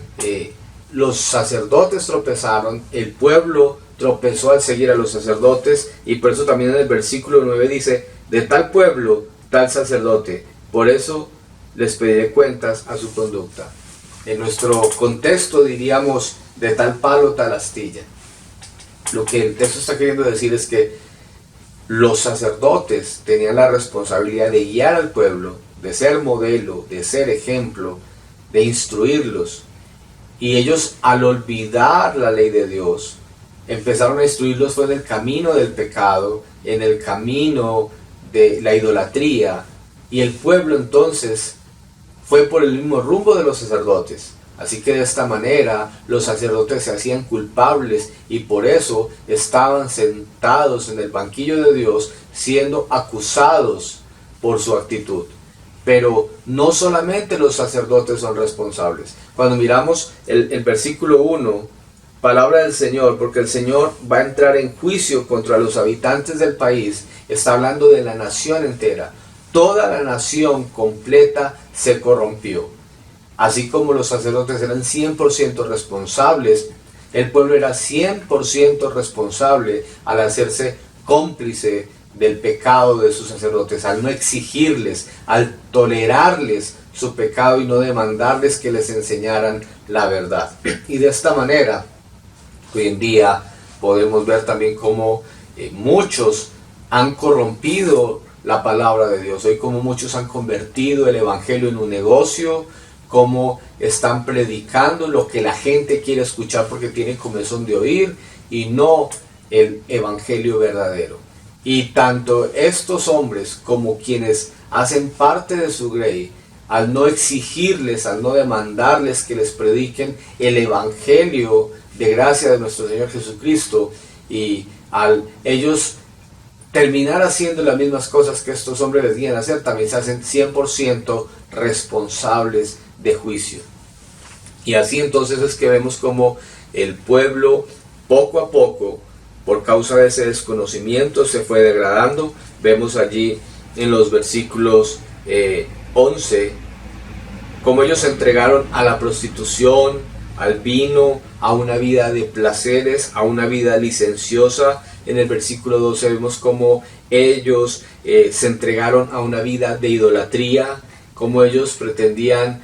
los sacerdotes tropezaron, el pueblo tropezó al seguir a los sacerdotes, y por eso también en el versículo 9 dice: de tal pueblo, tal sacerdote, por eso les pediré cuentas a su conducta. En nuestro contexto diríamos: de tal palo, tal astilla. Lo que el texto está queriendo decir es que los sacerdotes tenían la responsabilidad de guiar al pueblo, de ser modelo, de ser ejemplo, de instruirlos. Y ellos, al olvidar la ley de Dios, empezaron a instruirlos fue en el camino del pecado, en el camino de la idolatría. Y el pueblo entonces fue por el mismo rumbo de los sacerdotes. Así que de esta manera los sacerdotes se hacían culpables, y por eso estaban sentados en el banquillo de Dios siendo acusados por su actitud. Pero no solamente los sacerdotes son responsables. Cuando miramos el versículo 1, palabra del Señor, porque el Señor va a entrar en juicio contra los habitantes del país, está hablando de la nación entera. Toda la nación completa se corrompió. Así como los sacerdotes eran 100% responsables, el pueblo era 100% responsable al hacerse cómplice del pecado de sus sacerdotes, al no exigirles, al tolerarles su pecado y no demandarles que les enseñaran la verdad. Y de esta manera, hoy en día podemos ver también cómo muchos han corrompido la palabra de Dios. Hoy como muchos han convertido el evangelio en un negocio, cómo están predicando lo que la gente quiere escuchar porque tiene comezón de oír, y no el evangelio verdadero. Y tanto estos hombres como quienes hacen parte de su grey, al no exigirles, al no demandarles que les prediquen el evangelio de gracia de nuestro Señor Jesucristo, y al ellos terminar haciendo las mismas cosas que estos hombres les guían a hacer, también se hacen 100% responsables de juicio. Y así entonces es que vemos como el pueblo poco a poco, por causa de ese desconocimiento, se fue degradando. Vemos allí en los versículos 11 cómo ellos se entregaron a la prostitución, al vino, a una vida de placeres, a una vida licenciosa. En el versículo 12 vemos cómo ellos se entregaron a una vida de idolatría, cómo ellos pretendían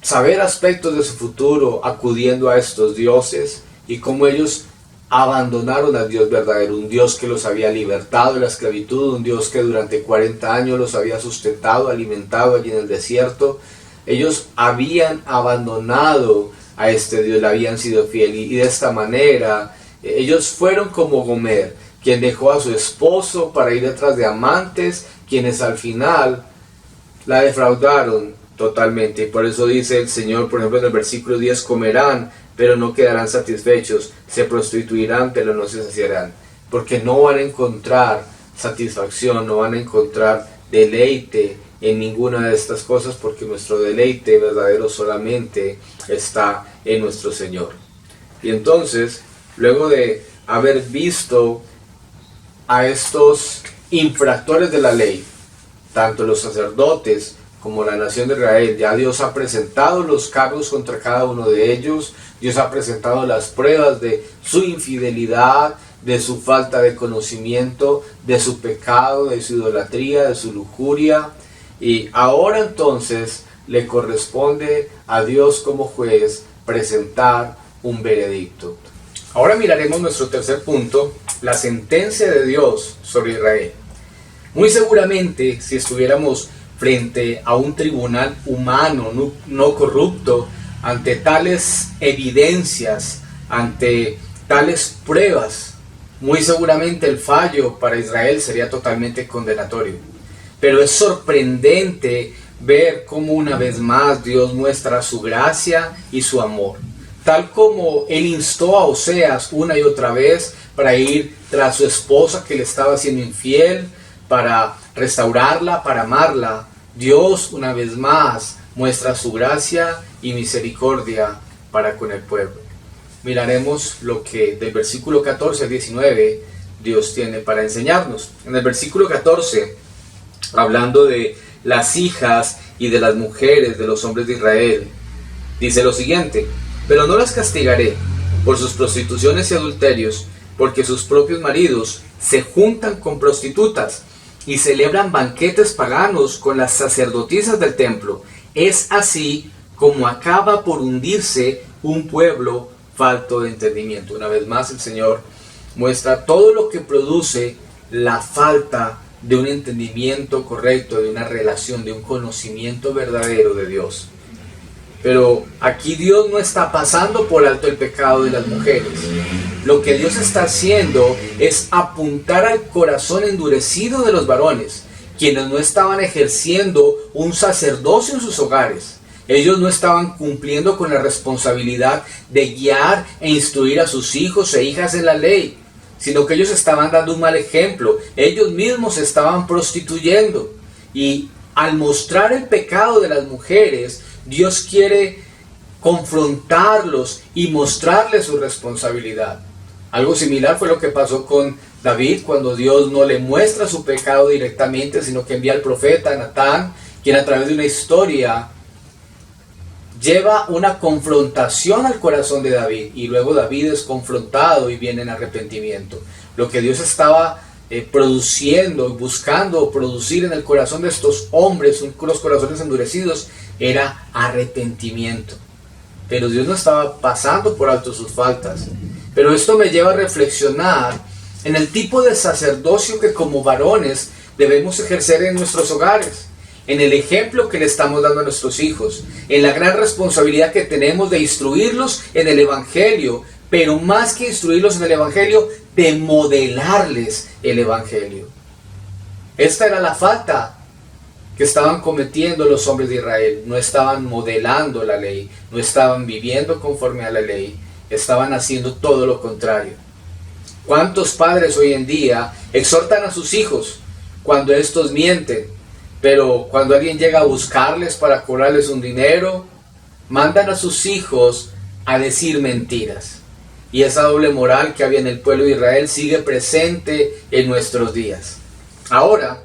saber aspectos de su futuro acudiendo a estos dioses, y cómo ellos abandonaron al Dios verdadero, un Dios que los había libertado de la esclavitud, un Dios que durante 40 años los había sustentado, alimentado allí en el desierto. Ellos habían abandonado a este Dios, le habían sido fiel, y de esta manera ellos fueron como Gomer, quien dejó a su esposo para ir detrás de amantes, quienes al final la defraudaron totalmente. Y por eso dice el Señor, por ejemplo en el versículo 10, comerán, pero no quedarán satisfechos, se prostituirán, pero no se saciarán, porque no van a encontrar satisfacción, no van a encontrar deleite en ninguna de estas cosas, porque nuestro deleite verdadero solamente está en nuestro Señor. Y entonces, luego de haber visto a estos infractores de la ley, tanto los sacerdotes como la nación de Israel, ya Dios ha presentado los cargos contra cada uno de ellos. Dios ha presentado las pruebas de su infidelidad, de su falta de conocimiento, de su pecado, de su idolatría, de su lujuria. Y ahora entonces le corresponde a Dios como juez presentar un veredicto. Ahora miraremos nuestro tercer punto, la sentencia de Dios sobre Israel. Muy seguramente, si estuviéramos frente a un tribunal humano, no corrupto, ante tales evidencias, ante tales pruebas, muy seguramente el fallo para Israel sería totalmente condenatorio. Pero es sorprendente ver cómo una vez más Dios muestra su gracia y su amor. Tal como Él instó a Oseas una y otra vez para ir tras su esposa que le estaba siendo infiel, para restaurarla, para amarla, Dios una vez más muestra su gracia y misericordia para con el pueblo. Miraremos lo que del versículo 14 al 19 Dios tiene para enseñarnos. En el versículo 14, hablando de las hijas y de las mujeres de los hombres de Israel, dice lo siguiente: pero no las castigaré por sus prostituciones y adulterios, porque sus propios maridos se juntan con prostitutas y celebran banquetes paganos con las sacerdotisas del templo. Es así como acaba por hundirse un pueblo falto de entendimiento. Una vez más el Señor muestra todo lo que produce la falta de un entendimiento correcto, de una relación, de un conocimiento verdadero de Dios. Pero aquí Dios no está pasando por alto el pecado de las mujeres. Lo que Dios está haciendo es apuntar al corazón endurecido de los varones, quienes no estaban ejerciendo un sacerdocio en sus hogares. Ellos no estaban cumpliendo con la responsabilidad de guiar e instruir a sus hijos e hijas en la ley, sino que ellos estaban dando un mal ejemplo. Ellos mismos se estaban prostituyendo. Y al mostrar el pecado de las mujeres, Dios quiere confrontarlos y mostrarles su responsabilidad. Algo similar fue lo que pasó con David, cuando Dios no le muestra su pecado directamente, sino que envía al profeta Natán, quien a través de una historia lleva una confrontación al corazón de David, y luego David es confrontado y viene en arrepentimiento. Lo que Dios estaba produciendo, buscando producir en el corazón de estos hombres, los corazones endurecidos, era arrepentimiento. Pero Dios no estaba pasando por alto sus faltas. Pero esto me lleva a reflexionar en el tipo de sacerdocio que como varones debemos ejercer en nuestros hogares, en el ejemplo que le estamos dando a nuestros hijos, en la gran responsabilidad que tenemos de instruirlos en el Evangelio, pero más que instruirlos en el Evangelio, de modelarles el Evangelio. Esta era la falta que estaban cometiendo los hombres de Israel. No estaban modelando la ley, no estaban viviendo conforme a la ley, estaban haciendo todo lo contrario. ¿Cuántos padres hoy en día exhortan a sus hijos cuando estos mienten? Pero cuando alguien llega a buscarles para cobrarles un dinero, mandan a sus hijos a decir mentiras. Y esa doble moral que había en el pueblo de Israel sigue presente en nuestros días. Ahora,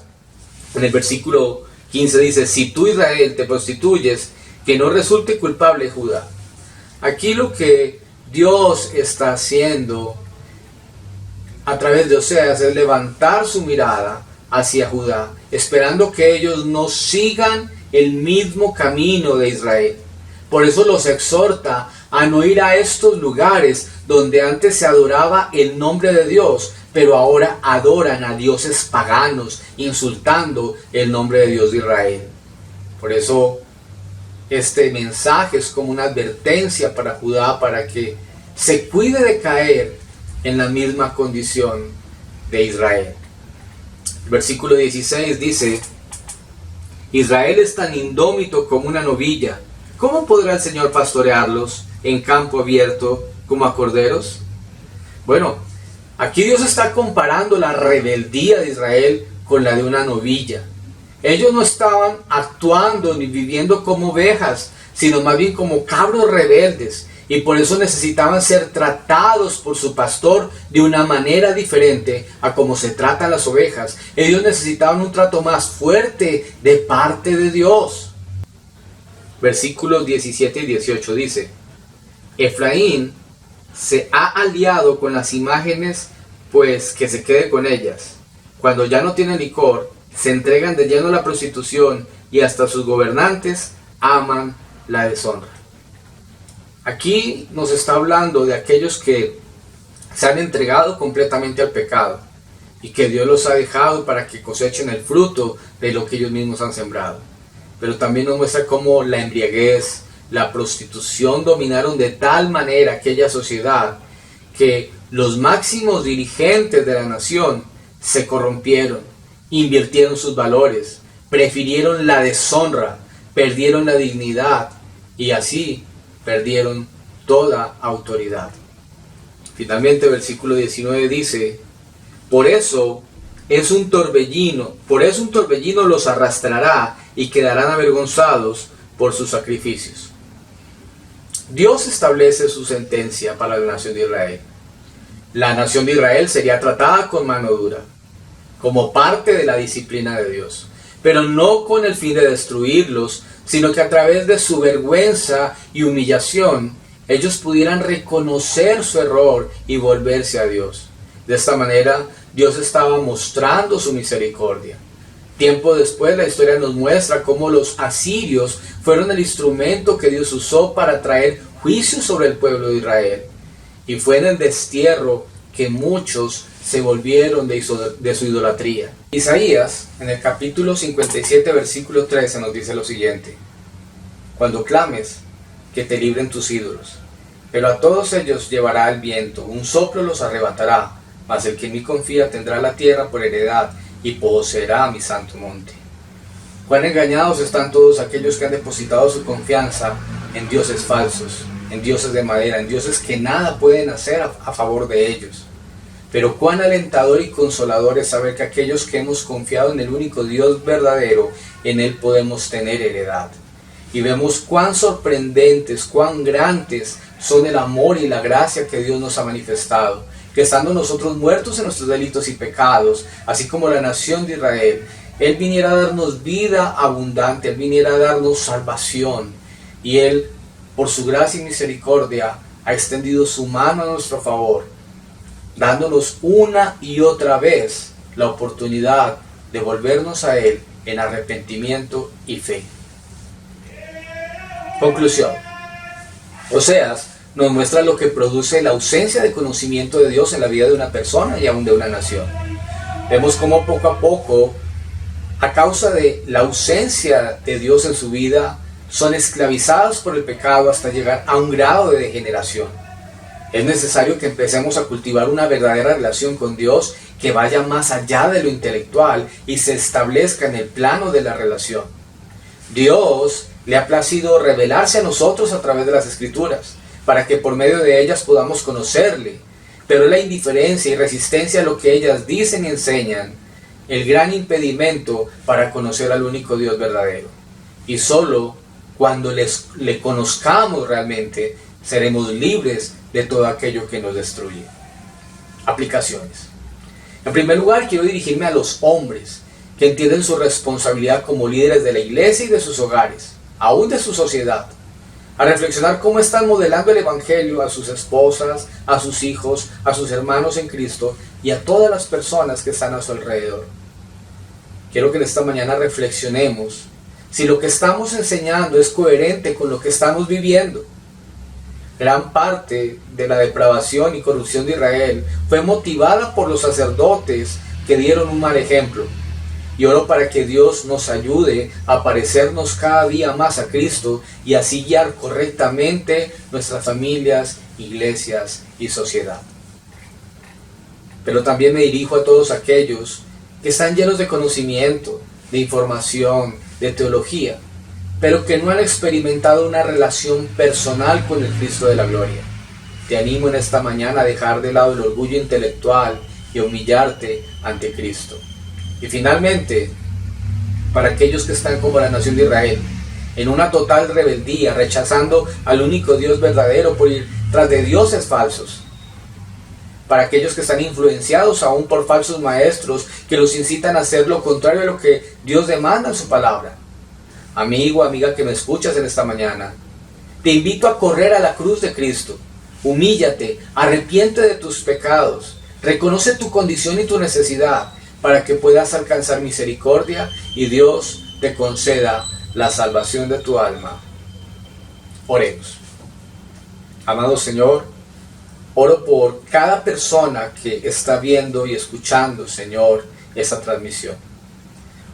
en el versículo 15 dice: si tú, Israel, te prostituyes, que no resulte culpable Judá. Aquí lo que Dios está haciendo a través de Oseas es levantar su mirada hacia Judá, esperando que ellos no sigan el mismo camino de Israel. Por eso los exhorta a no ir a estos lugares donde antes se adoraba el nombre de Dios, pero ahora adoran a dioses paganos, insultando el nombre de Dios de Israel. Por eso este mensaje es como una advertencia para Judá, para que se cuide de caer en la misma condición de Israel. El versículo 16 dice: Israel es tan indómito como una novilla. ¿Cómo podrá el Señor pastorearlos en campo abierto como a corderos? Bueno, aquí Dios está comparando la rebeldía de Israel con la de una novilla. Ellos no estaban actuando ni viviendo como ovejas, sino más bien como cabros rebeldes. Y por eso necesitaban ser tratados por su pastor de una manera diferente a como se tratan las ovejas. Ellos necesitaban un trato más fuerte de parte de Dios. Versículos 17 y 18 dice: Efraín se ha aliado con las imágenes, pues que se quede con ellas. Cuando ya no tienen licor, se entregan de lleno a la prostitución y hasta sus gobernantes aman la deshonra. Aquí nos está hablando de aquellos que se han entregado completamente al pecado y que Dios los ha dejado para que cosechen el fruto de lo que ellos mismos han sembrado. Pero también nos muestra cómo la embriaguez, la prostitución dominaron de tal manera aquella sociedad que los máximos dirigentes de la nación se corrompieron, invirtieron sus valores, prefirieron la deshonra, perdieron la dignidad y así perdieron toda autoridad. Finalmente, versículo 19 dice: por eso un torbellino los arrastrará y quedarán avergonzados por sus sacrificios. Dios establece su sentencia para la nación de Israel. La nación de Israel sería tratada con mano dura, como parte de la disciplina de Dios, pero no con el fin de destruirlos, sino que a través de su vergüenza y humillación, ellos pudieran reconocer su error y volverse a Dios. De esta manera, Dios estaba mostrando su misericordia. Tiempo después, la historia nos muestra cómo los asirios fueron el instrumento que Dios usó para traer juicio sobre el pueblo de Israel. Y fue en el destierro que muchos se volvieron de su idolatría. Isaías, en el capítulo 57, versículo 13, nos dice lo siguiente: cuando clames, que te libren tus ídolos, pero a todos ellos llevará el viento, un soplo los arrebatará, mas el que en mí confía tendrá la tierra por heredad y poseerá mi santo monte. Cuán engañados están todos aquellos que han depositado su confianza en dioses falsos, en dioses de madera, en dioses que nada pueden hacer a favor de ellos. Pero cuán alentador y consolador es saber que aquellos que hemos confiado en el único Dios verdadero, en Él podemos tener heredad. Y vemos cuán sorprendentes, cuán grandes son el amor y la gracia que Dios nos ha manifestado, que estando nosotros muertos en nuestros delitos y pecados, así como la nación de Israel, Él viniera a darnos vida abundante, Él viniera a darnos salvación, y Él, por su gracia y misericordia, ha extendido su mano a nuestro favor, dándonos una y otra vez la oportunidad de volvernos a Él en arrepentimiento y fe. Conclusión. Oseas nos muestra lo que produce la ausencia de conocimiento de Dios en la vida de una persona y aún de una nación. Vemos cómo poco a poco, a causa de la ausencia de Dios en su vida, son esclavizados por el pecado hasta llegar a un grado de degeneración. Es necesario que empecemos a cultivar una verdadera relación con Dios que vaya más allá de lo intelectual y se establezca en el plano de la relación. Dios le ha placido revelarse a nosotros a través de las Escrituras, para que por medio de ellas podamos conocerle. Pero la indiferencia y resistencia a lo que ellas dicen y enseñan, el gran impedimento para conocer al único Dios verdadero. Y solo cuando le conozcamos realmente, seremos libres de todo aquello que nos destruye. Aplicaciones. En primer lugar, quiero dirigirme a los hombres que entienden su responsabilidad como líderes de la iglesia y de sus hogares, aún de su sociedad, a reflexionar cómo están modelando el evangelio a sus esposas, a sus hijos, a sus hermanos en Cristo y a todas las personas que están a su alrededor. Quiero que en esta mañana reflexionemos si lo que estamos enseñando es coherente con lo que estamos viviendo. Gran parte de la depravación y corrupción de Israel fue motivada por los sacerdotes que dieron un mal ejemplo. Y oro para que Dios nos ayude a parecernos cada día más a Cristo y así guiar correctamente nuestras familias, iglesias y sociedad. Pero también me dirijo a todos aquellos que están llenos de conocimiento, de información, de teología, pero que no han experimentado una relación personal con el Cristo de la gloria. Te animo en esta mañana a dejar de lado el orgullo intelectual y a humillarte ante Cristo. Y finalmente, para aquellos que están como la nación de Israel, en una total rebeldía, rechazando al único Dios verdadero por ir tras de dioses falsos. Para aquellos que están influenciados aún por falsos maestros que los incitan a hacer lo contrario a lo que Dios demanda en su palabra. Amigo, amiga que me escuchas en esta mañana, te invito a correr a la cruz de Cristo. Humíllate, arrepiente de tus pecados, reconoce tu condición y tu necesidad para que puedas alcanzar misericordia y Dios te conceda la salvación de tu alma. Oremos. Amado Señor, oro por cada persona que está viendo y escuchando, Señor, esa transmisión.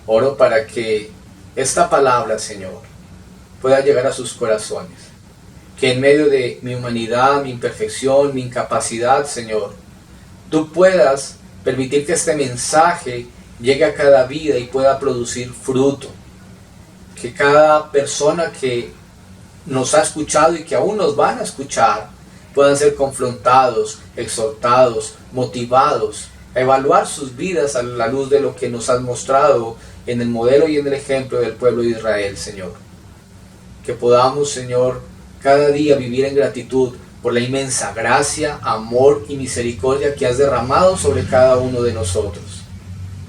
Oro para que esta palabra, Señor, pueda llegar a sus corazones. Que en medio de mi humanidad, mi imperfección, mi incapacidad, Señor, tú puedas permitir que este mensaje llegue a cada vida y pueda producir fruto. Que cada persona que nos ha escuchado y que aún nos van a escuchar puedan ser confrontados, exhortados, motivados a evaluar sus vidas a la luz de lo que nos has mostrado en el modelo y en el ejemplo del pueblo de Israel, Señor. Que podamos, Señor, cada día vivir en gratitud por la inmensa gracia, amor y misericordia que has derramado sobre cada uno de nosotros.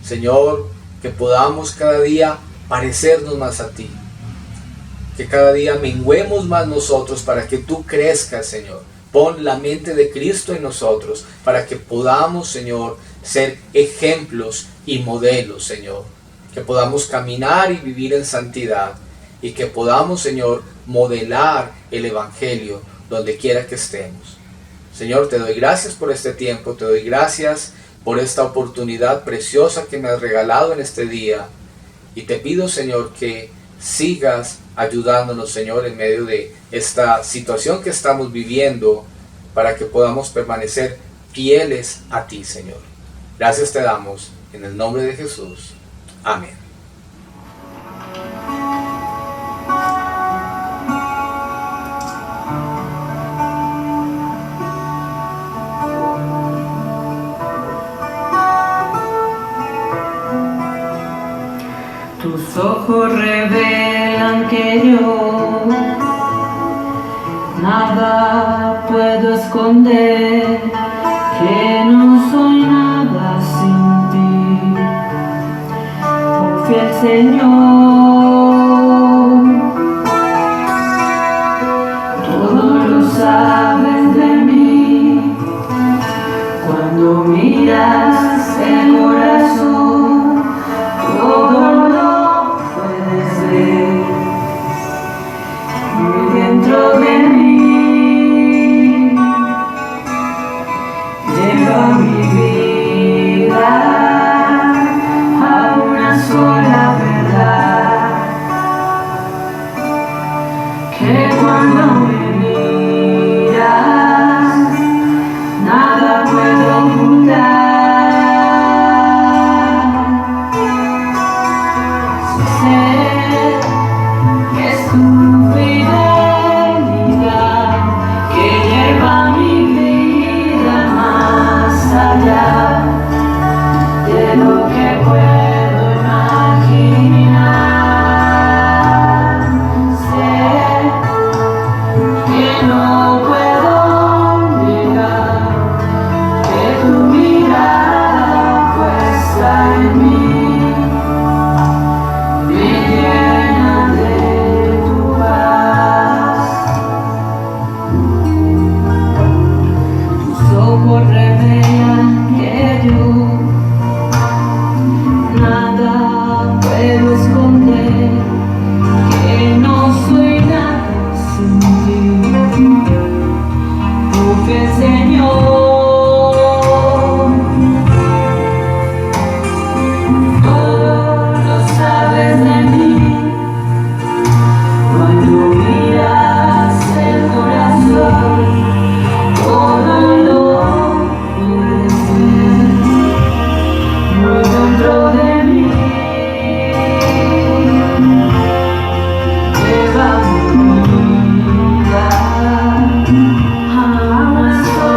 Señor, que podamos cada día parecernos más a ti. Que cada día menguemos más nosotros para que tú crezcas, Señor. Pon la mente de Cristo en nosotros para que podamos, Señor, ser ejemplos y modelos, Señor. Que podamos caminar y vivir en santidad y que podamos, Señor, modelar el Evangelio donde quiera que estemos. Señor, te doy gracias por este tiempo, te doy gracias por esta oportunidad preciosa que me has regalado en este día. Y te pido, Señor, que sigas ayudándonos, Señor, en medio de esta situación que estamos viviendo, para que podamos permanecer fieles a ti, Señor. Gracias te damos, en el nombre de Jesús. Amén. Tus ojos revelan que yo nada puedo esconder, que no soy nada sin ti. Oh fiel Señor, todo lo sabes de mí. Cuando miras el corazón, todo lo puedes ver. Muy dentro de mí lleva mi vida a una sola verdad, que cuando me miras nada puedo ocultar. De lo que puedo imaginar, sé que no puedo negar que tu mirada puesta en mí me llena de tu paz. Tus ojos revelan que yo nada puedo esconder, que no soy nada sin ti. Oh fiel Señor, todo lo sabes de mí. Cuando miras el corazón, todo lo puedes ver. Muy dentro de mí lleva mi vida a una sola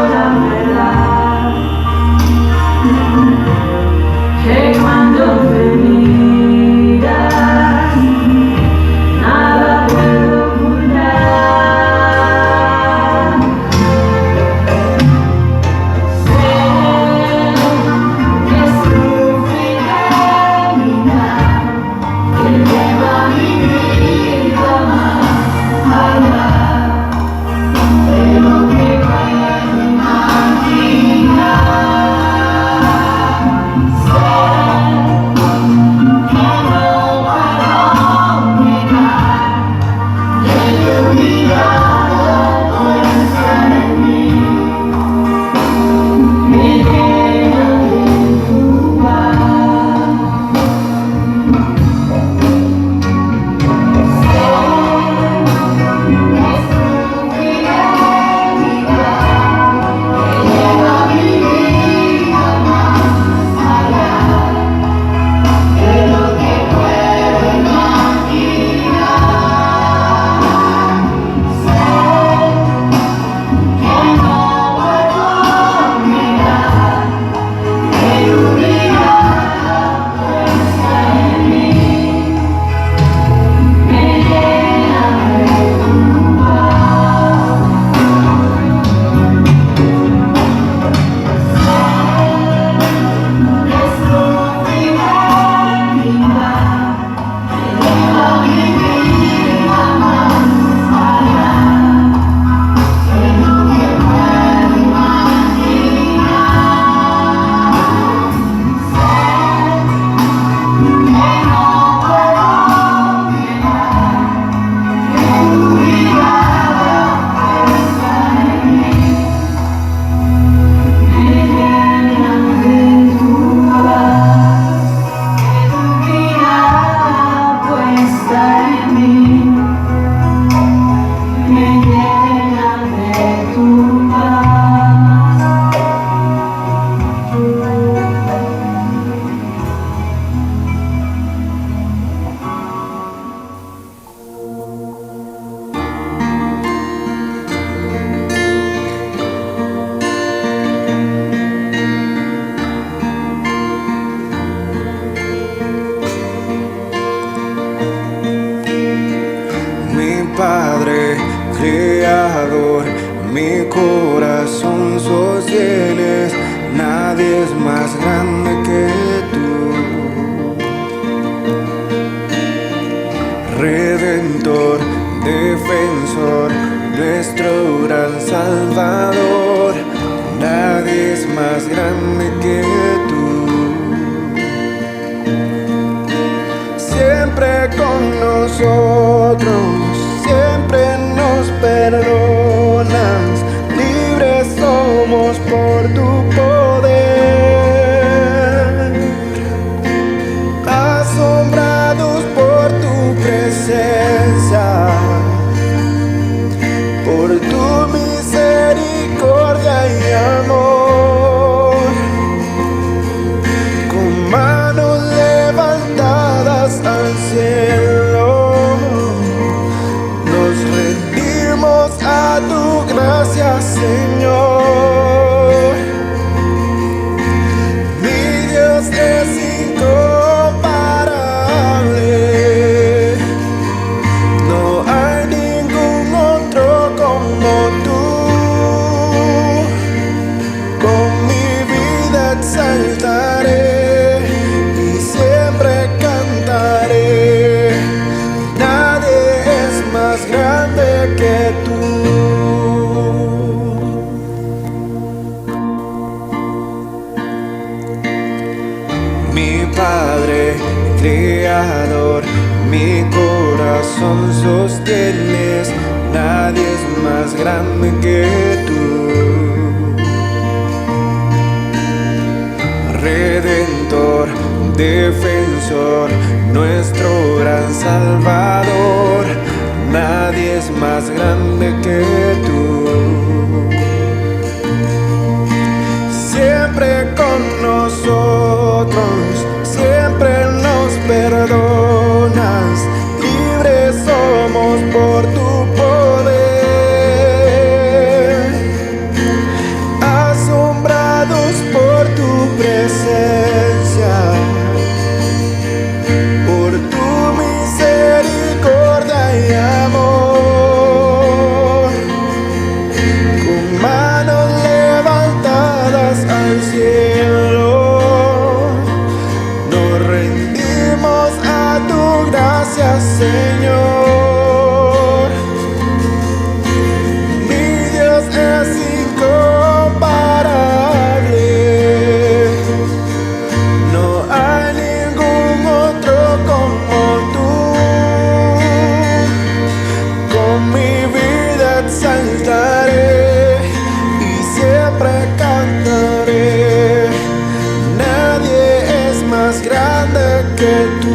más grande que tú. Redentor, defensor, nuestro gran Salvador, nadie es más grande que tú. Siempre con nosotros, siempre nos perdonas, libres somos por tu poder, asombrados por tu presencia, por tu misericordia y amor, con manos levantadas al cielo, nos rendimos a tu gracia, Señor. Mi Dios es incomparable, no hay ningún otro como tú. Con mi vida exaltaré y siempre cantaré, nadie es más grande que tú. Mi Padre, Creador, mi corazón sostienes, nadie es más grande que tú. Redentor, defensor, nuestro gran Salvador, nadie es más grande que tú. Siempre con nosotros, siempre nos perdonas, libres somos por tu poder, asombrados por tu presencia, por tu misericordia y amor, con manos levantadas al cielo, nos rendimos a tu gracia, Señor. Mi Dios es incomparable, no hay ningún otro como tú. Con mi vida exaltaré y siempre cantaré, nadie es más grande que tú.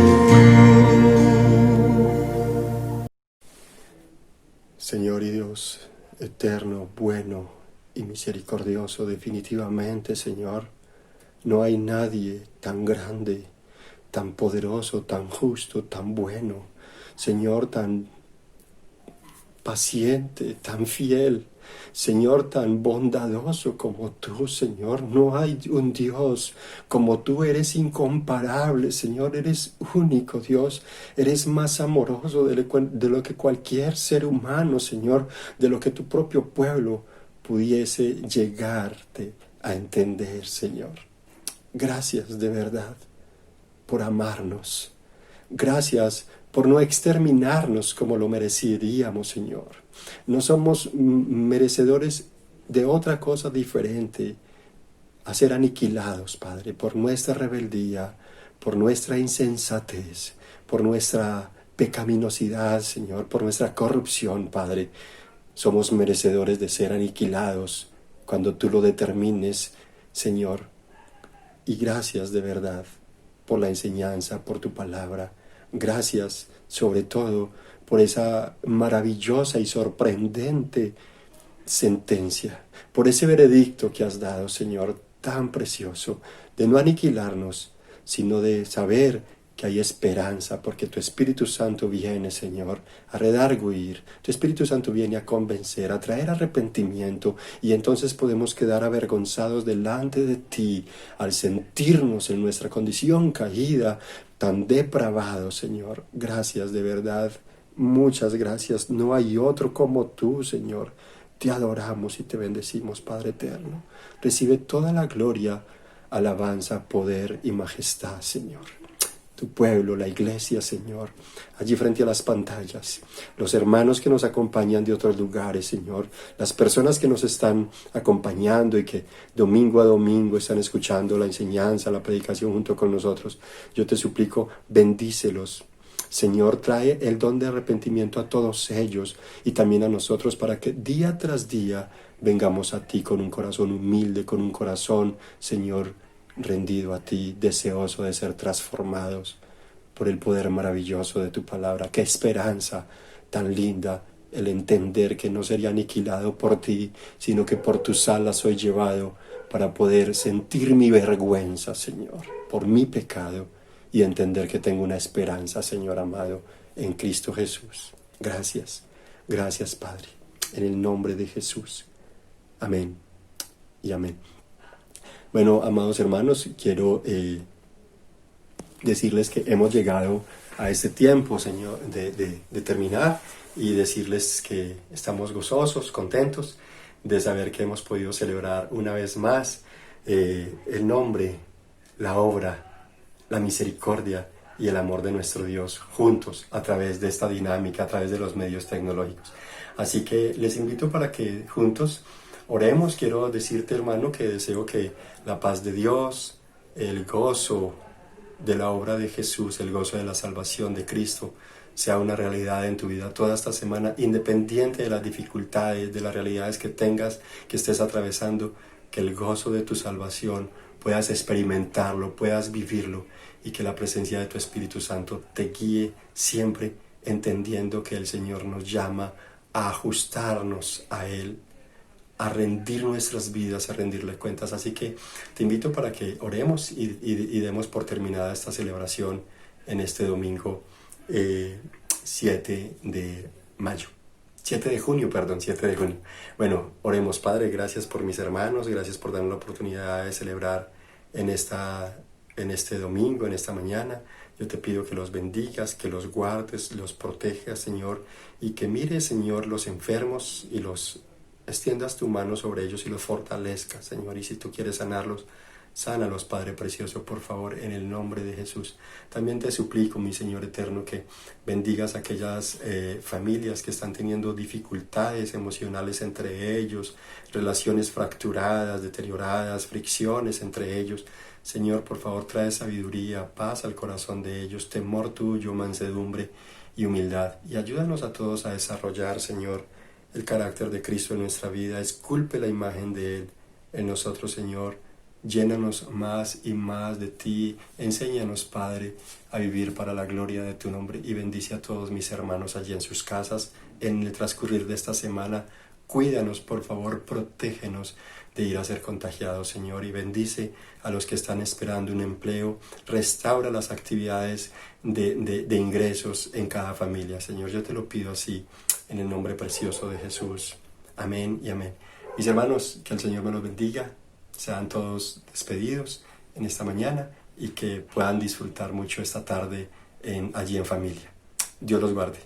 Señor y Dios eterno, bueno y misericordioso, definitivamente, Señor, no hay nadie tan grande, tan poderoso, tan justo, tan bueno, Señor, tan paciente, tan fiel, Señor, tan bondadoso como tú, Señor. No hay un Dios como tú, eres incomparable, Señor, eres único, Dios. Eres más amoroso de lo que cualquier ser humano, Señor, de lo que tu propio pueblo pudiese llegarte a entender, Señor. Gracias de verdad por amarnos. Gracias por no exterminarnos como lo mereceríamos, Señor. No somos merecedores de otra cosa diferente a ser aniquilados, Padre, por nuestra rebeldía, por nuestra insensatez, por nuestra pecaminosidad, Señor, por nuestra corrupción, Padre. Somos merecedores de ser aniquilados cuando tú lo determines, Señor. Y gracias de verdad por la enseñanza, por tu palabra. Gracias sobre todo por esa maravillosa y sorprendente sentencia, por ese veredicto que has dado, Señor, tan precioso, de no aniquilarnos, sino de saber que hay esperanza, porque tu Espíritu Santo viene, Señor, a redarguir, tu Espíritu Santo viene a convencer, a traer arrepentimiento, y entonces podemos quedar avergonzados delante de ti, al sentirnos en nuestra condición caída, tan depravados, Señor. Gracias de verdad, muchas gracias, no hay otro como tú, Señor. Te adoramos y te bendecimos, Padre eterno. Recibe toda la gloria, alabanza, poder y majestad, Señor. Tu pueblo, la iglesia, Señor, allí frente a las pantallas, los hermanos que nos acompañan de otros lugares, Señor, las personas que nos están acompañando y que domingo a domingo están escuchando la enseñanza, la predicación junto con nosotros, yo te suplico, bendícelos. Señor, trae el don de arrepentimiento a todos ellos y también a nosotros para que día tras día vengamos a ti con un corazón humilde, con un corazón, Señor, rendido a ti, deseoso de ser transformados por el poder maravilloso de tu palabra. Qué esperanza tan linda el entender que no sería aniquilado por ti, sino que por tus alas soy llevado para poder sentir mi vergüenza, Señor, por mi pecado y entender que tengo una esperanza, Señor amado, en Cristo Jesús. Gracias, gracias, Padre, en el nombre de Jesús. Amén y amén. Bueno, amados hermanos, quiero decirles que hemos llegado a este tiempo, Señor, de terminar y decirles que estamos gozosos, contentos de saber que hemos podido celebrar una vez más el nombre, la obra, la misericordia y el amor de nuestro Dios juntos a través de esta dinámica, a través de los medios tecnológicos. Así que les invito para que juntos oremos. Quiero decirte, hermano, que deseo que la paz de Dios, el gozo de la obra de Jesús, el gozo de la salvación de Cristo, sea una realidad en tu vida toda esta semana, independiente de las dificultades, de las realidades que tengas, que estés atravesando, que el gozo de tu salvación puedas experimentarlo, puedas vivirlo y que la presencia de tu Espíritu Santo te guíe siempre, entendiendo que el Señor nos llama a ajustarnos a Él, a rendir nuestras vidas, a rendirle cuentas. Así que te invito para que oremos y demos por terminada esta celebración en este domingo 7 de junio. Bueno, oremos. Padre, gracias por mis hermanos, gracias por darnos la oportunidad de celebrar en este domingo, en esta mañana. Yo te pido que los bendigas, que los guardes, los protejas, Señor, y que mires, Señor, los enfermos y los extiendas tu mano sobre ellos y los fortalezcas, Señor. Y si tú quieres sanarlos, sánalos, Padre precioso, por favor, en el nombre de Jesús. También te suplico, mi Señor eterno, que bendigas a aquellas familias que están teniendo dificultades emocionales entre ellos, relaciones fracturadas, deterioradas, fricciones entre ellos. Señor, por favor, trae sabiduría, paz al corazón de ellos, temor tuyo, mansedumbre y humildad. Y ayúdanos a todos a desarrollar, Señor, el carácter de Cristo en nuestra vida. Esculpe la imagen de Él en nosotros, Señor. Llénanos más y más de ti. Enséñanos, Padre, a vivir para la gloria de tu nombre. Y bendice a todos mis hermanos allí en sus casas en el transcurrir de esta semana. Cuídanos, por favor, protégenos de ir a ser contagiados, Señor, y bendice a los que están esperando un empleo. Restaura las actividades de ingresos en cada familia, Señor. Yo te lo pido así, en el nombre precioso de Jesús. Amén y amén. Mis hermanos, que el Señor me los bendiga. Sean todos despedidos en esta mañana y que puedan disfrutar mucho esta tarde allí en familia. Dios los guarde.